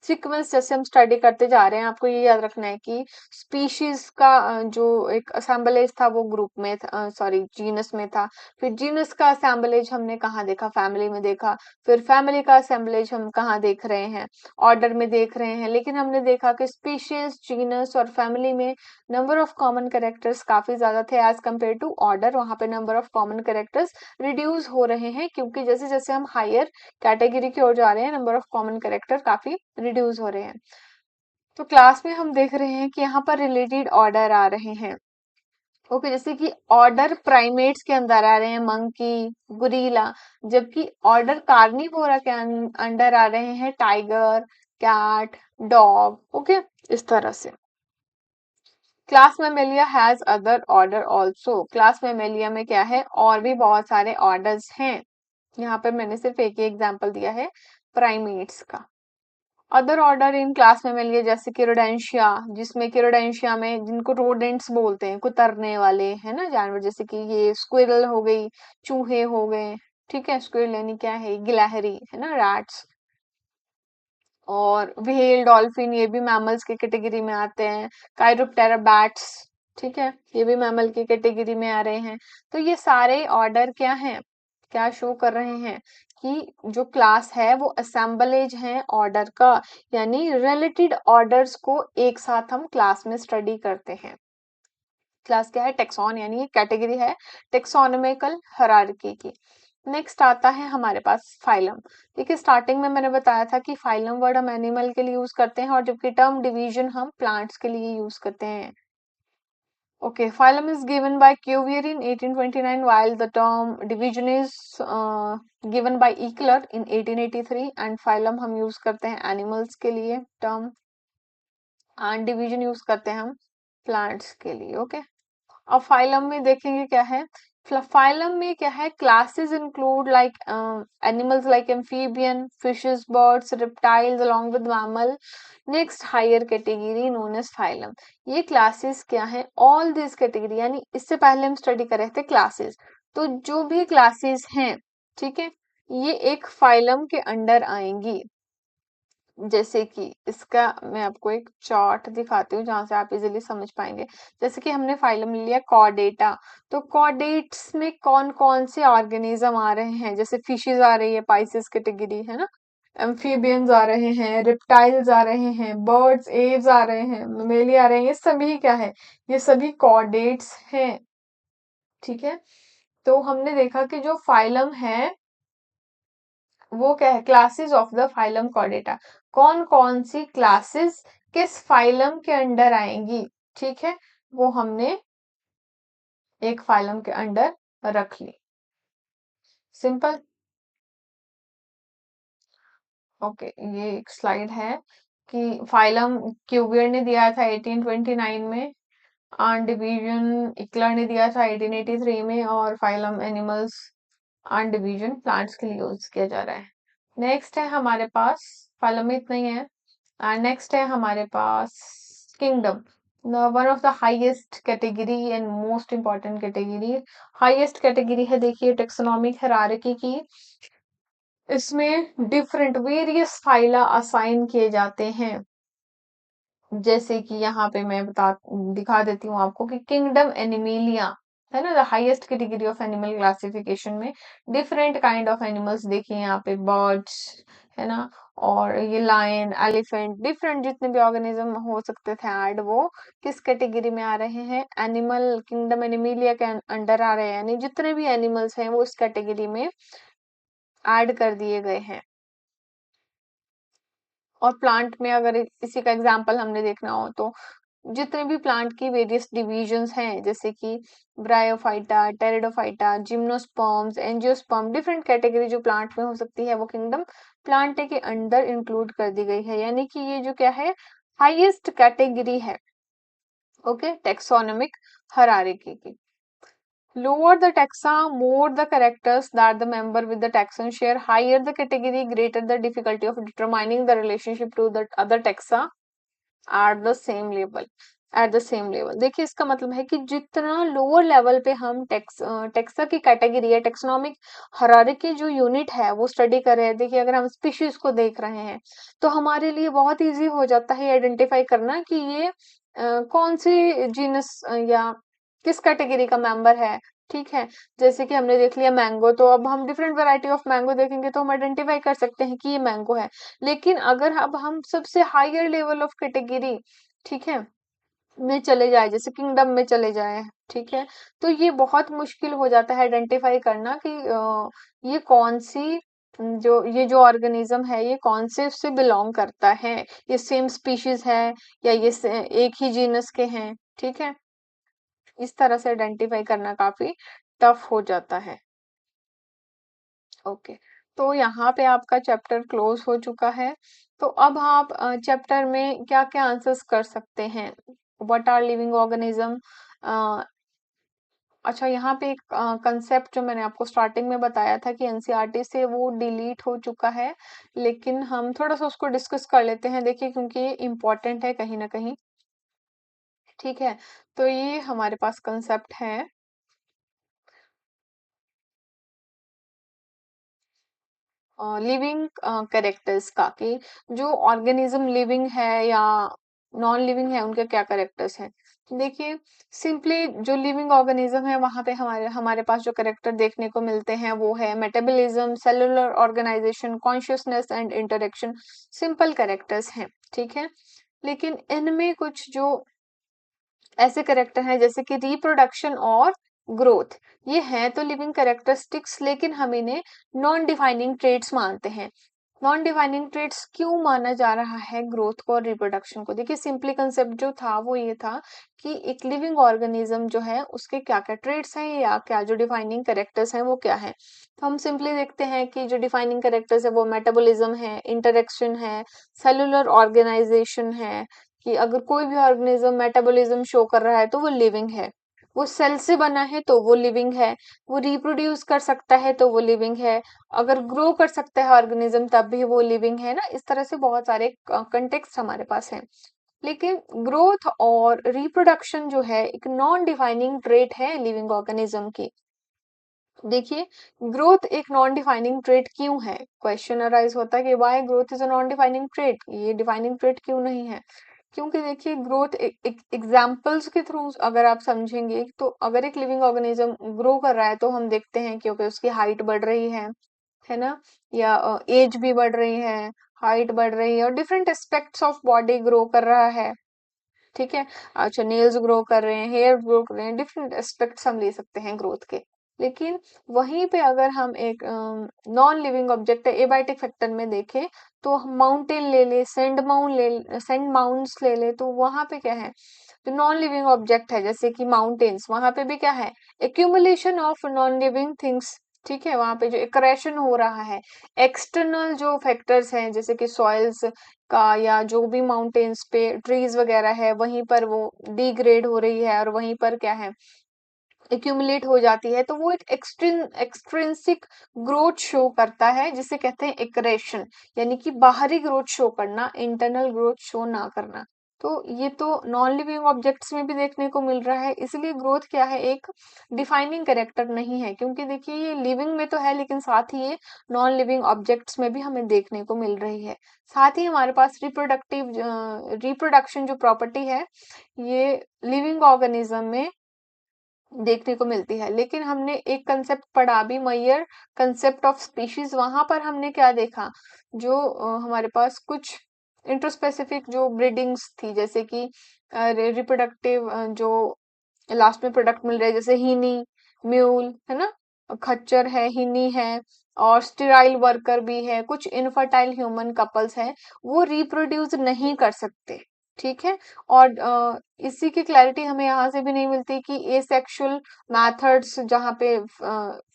सीक्वेंस जैसे हम स्टडी करते जा रहे हैं, आपको ये याद रखना है कि स्पीशीज का जो एक असेंबलेज था वो ग्रुप में था, सॉरी जीनस में था। फिर जीनस का असेंबलेज हमने कहाँ देखा, फैमिली में देखा। फिर फैमिली का असेंबलेज हम कहाँ देख रहे हैं, ऑर्डर में देख रहे हैं। लेकिन हमने देखा कि स्पीशीज, जीनस और फैमिली में नंबर ऑफ कॉमन कैरेक्टर्स काफी ज्यादा थे एज कम्पेयर टू ऑर्डर। वहां पे number of common characters reduce हो रहे हैं, क्योंकि जैसे जैसे हम हायर कैटेगरी की ओर जा रहे हैं नंबर ऑफ कॉमन कैरेक्टर काफी रिड्यूस हो रहे हैं। तो क्लास में हम देख रहे हैं कि यहाँ पर रिलेटेड ऑर्डर आ रहे हैं। ओके, जैसे कि ऑर्डर प्राइमेट्स के अंदर आ रहे हैं मंकी, गुरीला, जबकि ऑर्डर कार्निवोरा के अंडर आ रहे हैं टाइगर, कैट, डॉग। ओके, इस तरह से class Mammalia has other order also. Class Mammalia में क्या है, और भी बहुत सारे ऑर्डर्स हैं। यहाँ पे मैंने सिर्फ एक ही एग्जांपल दिया है, प्राइमेट्स का। अदर ऑर्डर इन क्लास में मिल गए जैसे कि रोडेंशिया, जिसमें कि रोडेंशिया में जिनको रोडेंट्स बोलते हैं, कुतरने वाले है ना जानवर, जैसे कि ये स्क्विरल हो गई, चूहे हो गए, ठीक है। स्क्विरल यानी क्या है, गिलहरी है ना, रैट्स। और व्हेल, डॉल्फिन, ये भी मैमल्स की कैटेगरी में आते हैं। काइरोप्टेरा बैट्स, ठीक है, ये भी मैमल की कैटेगरी में आ रहे हैं। तो ये सारे ऑर्डर क्या हैं, क्या शो कर रहे हैं कि जो क्लास है वो असेंबलेज है ऑर्डर का, यानी रिलेटेड ऑर्डर्स को एक साथ हम क्लास में स्टडी करते हैं। क्लास क्या है, टेक्सॉन, यानी कैटेगरी है टेक्सोनोमिकल हायरार्की की। नेक्स्ट आता है हमारे पास फाइलम। देखिए स्टार्टिंग में मैंने बताया था कि फाइलम वर्ड हम एनिमल के लिए यूज करते हैं और जबकि टर्म डिवीजन हम प्लांट्स के लिए यूज करते हैं। Okay, phylum is given by Cuvier in 1829, while the term division is given by Eckler in 1883. And phylum हम use करते हैं animals के लिए term, and division use करते हैं हम plants के लिए। Okay. अब फाइलम में देखेंगे क्या है, फाइलम में क्या है, classes include like animals like amphibian, fishes, birds, reptiles along with mammal. Next higher category known as phylum. ये क्लासेस क्या है, ऑल दिस कैटेगरी, यानी इससे पहले हम स्टडी कर रहे थे क्लासेस, तो जो भी क्लासेस हैं, ठीक है, ये एक फाइलम के अंडर आएंगी। जैसे कि इसका मैं आपको एक चार्ट दिखाती हूँ जहां से आप इजीली समझ पाएंगे। जैसे कि हमने फाइलम लिया कॉर्डेटा, तो कॉर्डेट्स में कौन कौन से ऑर्गेनिज्म आ रहे हैं, जैसे फिशेस आ रही है, पाइसेस कैटेगरी है ना, एम्फीबियंस आ रहे हैं, रिप्टाइल्स आ रहे हैं, बर्ड्स, एव्स आ रहे हैं, मेमलिया आ रहे हैं, ये सभी क्या है, ये सभी कॉर्डेट्स हैं, ठीक है। तो हमने देखा कि जो फाइलम है वो क्या है, classes of the phylum Chordata, कौन कौन सी क्लासेस किस फाइलम के अंडर आएंगी, ठीक है, वो हमने एक फाइलम के अंडर रख ली। सिंपल। ओके, ये एक स्लाइड है कि फाइलम क्यूवियर ने दिया था 1829 में, आन डिवीजन इक्लर ने दिया था 1883 में, और फाइलम एनिमल्स आन डिवीजन प्लांट्स के लिए यूज किया जा रहा है। नेक्स्ट है हमारे पास, फाइलम में इतना ही है। नेक्स्ट है हमारे पास kingdom, one of the highest category and most important category. Highest category है देखिए टेक्सोनॉमिक हायरार्की की, इसमें डिफरेंट वेरियस फाइला असाइन किए जाते हैं। जैसे कि यहाँ पे मैं बता दिखा देती हूँ आपको कि किंगडम एनिमेलिया है ना, the highest category of animal classification में डिफरेंट काइंड ऑफ एनिमल्स देखिए यहाँ पे, बर्ड्स है ना, और ये लायन, एलिफेंट, डिफरेंट जितने भी ऑर्गेनिज्म हो सकते थे ऐड, वो किस कैटेगरी में आ रहे हैं, एनिमल किंगडम एनिमेलिया के अंडर आ रहे हैं, यानी जितने भी एनिमल्स हैं वो इस कैटेगरी में ऐड कर दिए गए हैं। और प्लांट में अगर इसी का एग्जांपल हमने देखना हो तो जितने भी प्लांट की वेरियस डिविजन्स हैं, जैसे कि bryophyta, pteridophyta, gymnosperms, angiosperm, different category जो प्लांट में हो सकती है वो किंगडम प्लांट के अंदर इंक्लूड कर दी गई है, यानी कि ये जो क्या है, हाईएस्ट कैटेगरी है। ओके, टेक्सोनोमिक हायरार्की की। Lower the taxa, more the characters that the member with the taxon share. Higher the category, greater the difficulty of determining the relationship to the other taxa at the same level. At the same level, देखिए इसका मतलब है कि जितना lower level पे हम taxa की category है, टेक्सोनॉमिक हायरार्की जो यूनिट है वो स्टडी कर रहे हैं, देखिए अगर हम स्पीशीज को देख रहे हैं तो हमारे लिए बहुत इजी हो जाता है आइडेंटिफाई करना कि ये कौन सी जीनस या किस कैटेगरी का मेंबर है, ठीक है। जैसे कि हमने देख लिया मैंगो, तो अब हम डिफरेंट वैरायटी ऑफ मैंगो देखेंगे तो हम आइडेंटिफाई कर सकते हैं कि ये मैंगो है। लेकिन अगर अब हम सबसे हायर लेवल ऑफ कैटेगरी, ठीक है, में चले जाए, जैसे किंगडम में चले जाए, ठीक है, तो ये बहुत मुश्किल हो जाता है आइडेंटिफाई करना कि ये कौन सी जो ये जो ऑर्गेनिज्म है ये कौन से उससे बिलोंग करता है, ये सेम स्पीशीज है या ये एक ही जीनस के हैं, ठीक है। इस तरह से आइडेंटिफाई करना काफी टफ हो जाता है। ओके, तो यहाँ पे आपका चैप्टर क्लोज हो चुका है। तो अब आप चैप्टर में क्या क्या आंसर्स कर सकते हैं, व्हाट आर लिविंग ऑर्गेनिज्म, अच्छा, यहाँ पे एक कंसेप्ट जो मैंने आपको स्टार्टिंग में बताया था कि एनसीईआरटी से वो डिलीट हो चुका है, लेकिन हम थोड़ा सा उसको डिस्कस कर लेते हैं, देखिए, क्योंकि ये इम्पोर्टेंट है कहीं ना कहीं। ठीक है, तो ये हमारे पास कंसेप्ट है लिविंग कैरेक्टर्स का, कि जो ऑर्गेनिज्म लिविंग है या नॉन लिविंग है उनके क्या कैरेक्टर्स हैं। देखिए, सिंपली जो लिविंग ऑर्गेनिज्म है वहां पे हमारे हमारे पास जो कैरेक्टर देखने को मिलते हैं वो है metabolism, cellular organization, consciousness and interaction. Simple characters हैं, ठीक है। लेकिन इनमें कुछ जो ऐसे कैरेक्टर हैं जैसे कि रिप्रोडक्शन और ग्रोथ, ये हैं तो लिविंग कैरेक्टरिस्टिक्स, लेकिन हम इन्हें नॉन डिफाइनिंग ट्रेट्स मानते हैं। नॉन डिफाइनिंग ट्रेट्स क्यों माना जा रहा है ग्रोथ को और रिप्रोडक्शन को? देखिए, सिंपली कंसेप्ट जो था वो ये था कि एक लिविंग ऑर्गेनिज्म जो है उसके क्या क्या ट्रेट्स हैं या क्या जो डिफाइनिंग कैरेक्टर्स हैं वो क्या है। तो हम सिंपली देखते हैं कि जो डिफाइनिंग कैरेक्टर्स है वो मेटाबॉलिज्म है, इंटरेक्शन है, सेलुलर ऑर्गेनाइजेशन है, कि अगर कोई भी ऑर्गेनिज्म मेटाबॉलिज्म शो कर रहा है तो वो लिविंग है, वो सेल से बना है तो वो लिविंग है, वो रिप्रोड्यूस कर सकता है तो वो लिविंग है, अगर ग्रो कर सकता है ऑर्गेनिज्म तब भी वो लिविंग है ना। इस तरह से बहुत सारे कंटेक्स्ट हमारे पास हैं। लेकिन ग्रोथ और रिप्रोडक्शन जो है एक नॉन डिफाइनिंग ट्रेट है लिविंग ऑर्गेनिज्म की। देखिए, ग्रोथ एक नॉन डिफाइनिंग ट्रेट क्यों है? क्वेश्चन अराइज होता है कि why growth is a non defining trait, ये डिफाइनिंग ट्रेट क्यों नहीं है? क्योंकि देखिए, ग्रोथ एग्जाम्पल्स के थ्रू अगर आप समझेंगे तो अगर एक लिविंग ऑर्गेनिज्म ग्रो कर रहा है तो हम देखते हैं कि ओके उसकी हाइट बढ़ रही है ना, या एज भी बढ़ रही है, हाइट बढ़ रही है और different aspects of body grow कर रहा है। ठीक है, अच्छा, नेल्स ग्रो कर रहे हैं, हेयर ग्रो कर रहे हैं, डिफरेंट एस्पेक्ट्स हम ले सकते हैं ग्रोथ के। लेकिन वहीं पे अगर हम एक नॉन लिविंग ऑब्जेक्ट है एबायोटिक फैक्टर में देखें तो हम माउंटेन ले ले, सेंड माउंट्स ले ले, तो वहां पे क्या है, जो नॉन लिविंग ऑब्जेक्ट है जैसे कि माउंटेन्स, वहां पे भी क्या है, accumulation of non living things. ठीक है, वहां पे जो एक्रेशन हो रहा है, एक्सटर्नल जो फैक्टर्स हैं जैसे कि सॉइल्स का, या जो भी माउंटेन्स पे ट्रीज वगैरह है वहीं पर वो डिग्रेड हो रही है और वहीं पर क्या है, एक्यूमुलेट हो जाती है, तो वो एक एक्सट्रिंसिक ग्रोथ शो करता है जिसे कहते हैं एक्रेशन, यानी कि बाहरी ग्रोथ शो करना, इंटरनल ग्रोथ शो ना करना। तो ये तो नॉन लिविंग ऑब्जेक्ट्स में भी देखने को मिल रहा है, इसलिए ग्रोथ क्या है, एक डिफाइनिंग कैरेक्टर नहीं है, क्योंकि देखिए ये लिविंग में तो है लेकिन साथ ही ये नॉन लिविंग ऑब्जेक्ट्स में भी हमें देखने को मिल रही है। साथ ही हमारे पास रिप्रोडक्शन जो प्रॉपर्टी है ये लिविंग ऑर्गेनिज्म में देखने को मिलती है। लेकिन हमने एक कंसेप्ट पढ़ा भी, मैयर कंसेप्ट ऑफ स्पीशीज, वहां पर हमने क्या देखा, जो हमारे पास कुछ इंटरस्पेसिफिक जो ब्रीडिंग्स थी जैसे कि रिप्रोडक्टिव जो लास्ट में प्रोडक्ट मिल रहे हैं जैसे हिनी, म्यूल है ना, खच्चर है, हिनी है, और स्टेराइल वर्कर भी है, कुछ इनफर्टाइल ह्यूमन कपल्स हैं, वो रिप्रोड्यूस नहीं कर सकते। ठीक है, और इसी की क्लैरिटी हमें यहाँ से भी नहीं मिलती कि एसेक्सुअल मैथड्स जहाँ पे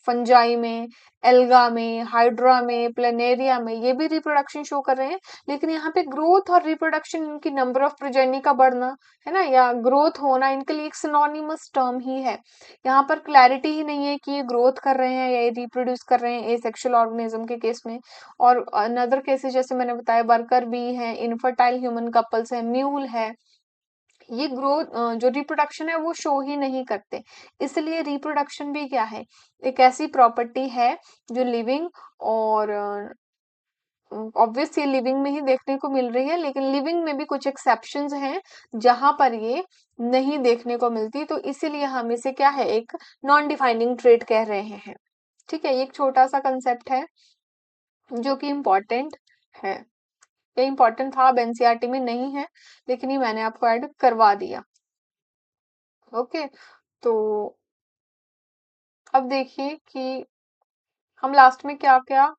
फंजाई में, एल्गा में, हाइड्रा में, प्लेनेरिया में ये भी रिप्रोडक्शन शो कर रहे हैं। लेकिन यहाँ पे ग्रोथ और रिप्रोडक्शन, इनकी नंबर ऑफ प्रोजेनी का बढ़ना है ना, या ग्रोथ होना, इनके लिए एक सिनोनिमस टर्म ही है। यहाँ पर क्लैरिटी ही नहीं है कि ये ग्रोथ कर रहे हैं या ये रिप्रोड्यूस कर रहे हैं एसेक्सुअल ऑर्गेनिज्म के केस में। और अनदर केसेस जैसे मैंने बताया, वर्कर बी है, इनफर्टाइल ह्यूमन कपल्स है, म्यूल है, ये ग्रोथ जो रिप्रोडक्शन है वो शो ही नहीं करते। इसलिए रिप्रोडक्शन भी क्या है, एक ऐसी प्रॉपर्टी है जो लिविंग और ऑब्वियस ये लिविंग में ही देखने को मिल रही है, लेकिन लिविंग में भी कुछ एक्सेप्शंस हैं जहां पर ये नहीं देखने को मिलती, तो इसीलिए हम इसे क्या है, एक नॉन डिफाइनिंग ट्रेट कह रहे हैं। ठीक है, ये एक छोटा सा कंसेप्ट है जो कि इम्पोर्टेंट है। ये इम्पोर्टेंट था, अब एनसीईआरटी में नहीं है, लेकिन ये मैंने आपको ऐड करवा दिया। ओके, तो अब देखिए कि हम लास्ट में क्या क्या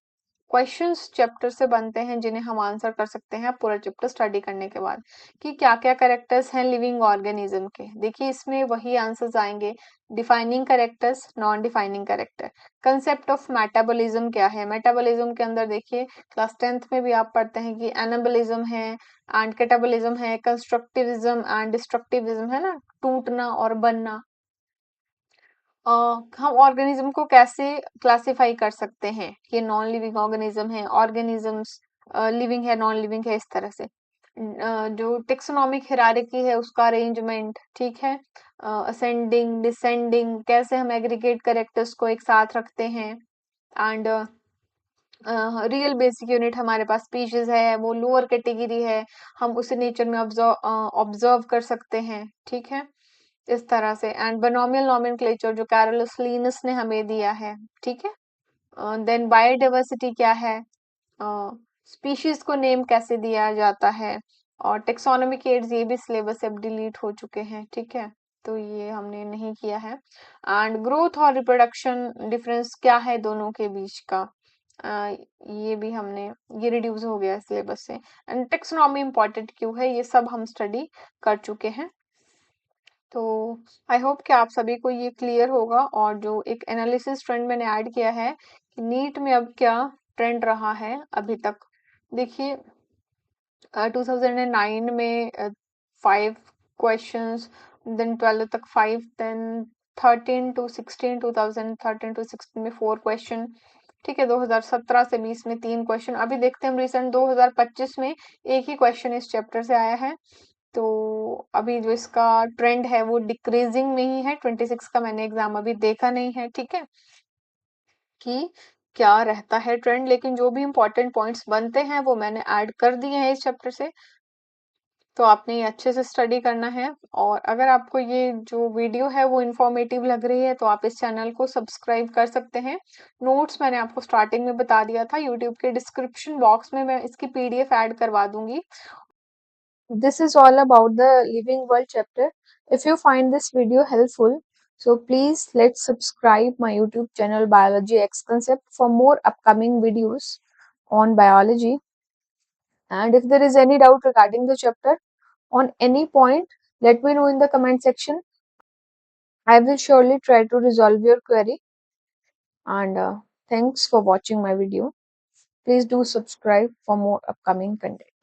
क्वेश्चंस चैप्टर से बनते हैं जिन्हें हम आंसर कर सकते हैं पूरा चैप्टर स्टडी करने के बाद, कि क्या क्या कैरेक्टर्स हैं लिविंग ऑर्गेनिज्म के। देखिए, इसमें वही आंसर्स आएंगे, defining characters, non defining character, concept of metabolism क्या है, मेटाबॉलिज्म के अंदर देखिए क्लास 10th में भी आप पढ़ते हैं कि एनाबॉलिज्म है एंड कैटाबॉलिज्म है, कंस्ट्रक्टिविज्म एंड डिस्ट्रक्टिविज्म है ना, टूटना और बनना। हम ऑर्गेनिज्म को कैसे क्लासिफाई कर सकते हैं, ये नॉन लिविंग ऑर्गेनिज्म है, ऑर्गेनिजम्स लिविंग है, नॉन लिविंग है, इस तरह से। जो टेक्सोनॉमिक हिरार्की है उसका अरेंजमेंट, ठीक है, असेंडिंग डिसेंडिंग, कैसे हम एग्रीगेट कैरेक्टर्स को एक साथ रखते हैं। एंड रियल बेसिक यूनिट हमारे पास स्पीशीज है, वो लोअर कैटेगरी है, हम उसे नेचर में ऑब्जर्व कर सकते हैं, ठीक है, इस तरह से। एंड बायनोमियल नोमेनक्लेचर जो कैरोलस लिनस ने हमें दिया है, ठीक है। देन बायोडाइवर्सिटी क्या है, स्पीशीज को नेम कैसे दिया जाता है, और टेक्सोनॉमिक एड्स ये भी सिलेबस से अब डिलीट हो चुके हैं, ठीक है, तो ये हमने नहीं किया है। एंड ग्रोथ और रिप्रोडक्शन डिफरेंस क्या है दोनों के बीच का, ये भी हमने, ये रिड्यूस हो गया सिलेबस से। एंड टेक्सोनॉमी इम्पोर्टेंट क्यों है, ये सब हम स्टडी कर चुके हैं। तो आई होप कि आप सभी को ये क्लियर होगा। और जो एक एनालिसिस ट्रेंड मैंने ऐड किया है कि नीट में अब क्या ट्रेंड रहा है अभी तक, देखिए 2009 में 5 क्वेश्चंस, देन 12 तक 5, देन 2013 टू 16 में 4 क्वेश्चन, ठीक है, 2017 से 20 में 3 क्वेश्चन। अभी देखते हैं हम रिसेंट 2025 में एक ही क्वेश्चन इस चैप्टर से आया है। तो अभी जो इसका ट्रेंड है वो डिक्रीजिंग में ही है। 26 का मैंने एग्जाम अभी देखा नहीं है, ठीक है, कि क्या रहता है ट्रेंड, लेकिन जो भी इंपॉर्टेंट पॉइंट्स बनते हैं वो मैंने ऐड कर दिए हैं इस चैप्टर से। तो आपने ये अच्छे से स्टडी करना है। और अगर आपको ये जो वीडियो है वो इंफॉर्मेटिव लग रही है तो आप इस चैनल को सब्सक्राइब कर सकते हैं। नोट्स मैंने आपको स्टार्टिंग में बता दिया था, यूट्यूब के डिस्क्रिप्शन बॉक्स में मैं इसकी पीडीएफ ऐड करवा दूंगी। This is all about the living world chapter. If you find this video helpful, so please let's subscribe my YouTube channel Biology X Concept for more upcoming videos on biology. And if there is any doubt regarding the chapter on any point, let me know in the comment section. I will surely try to resolve your query. And thanks for watching my video. Please do subscribe for more upcoming content.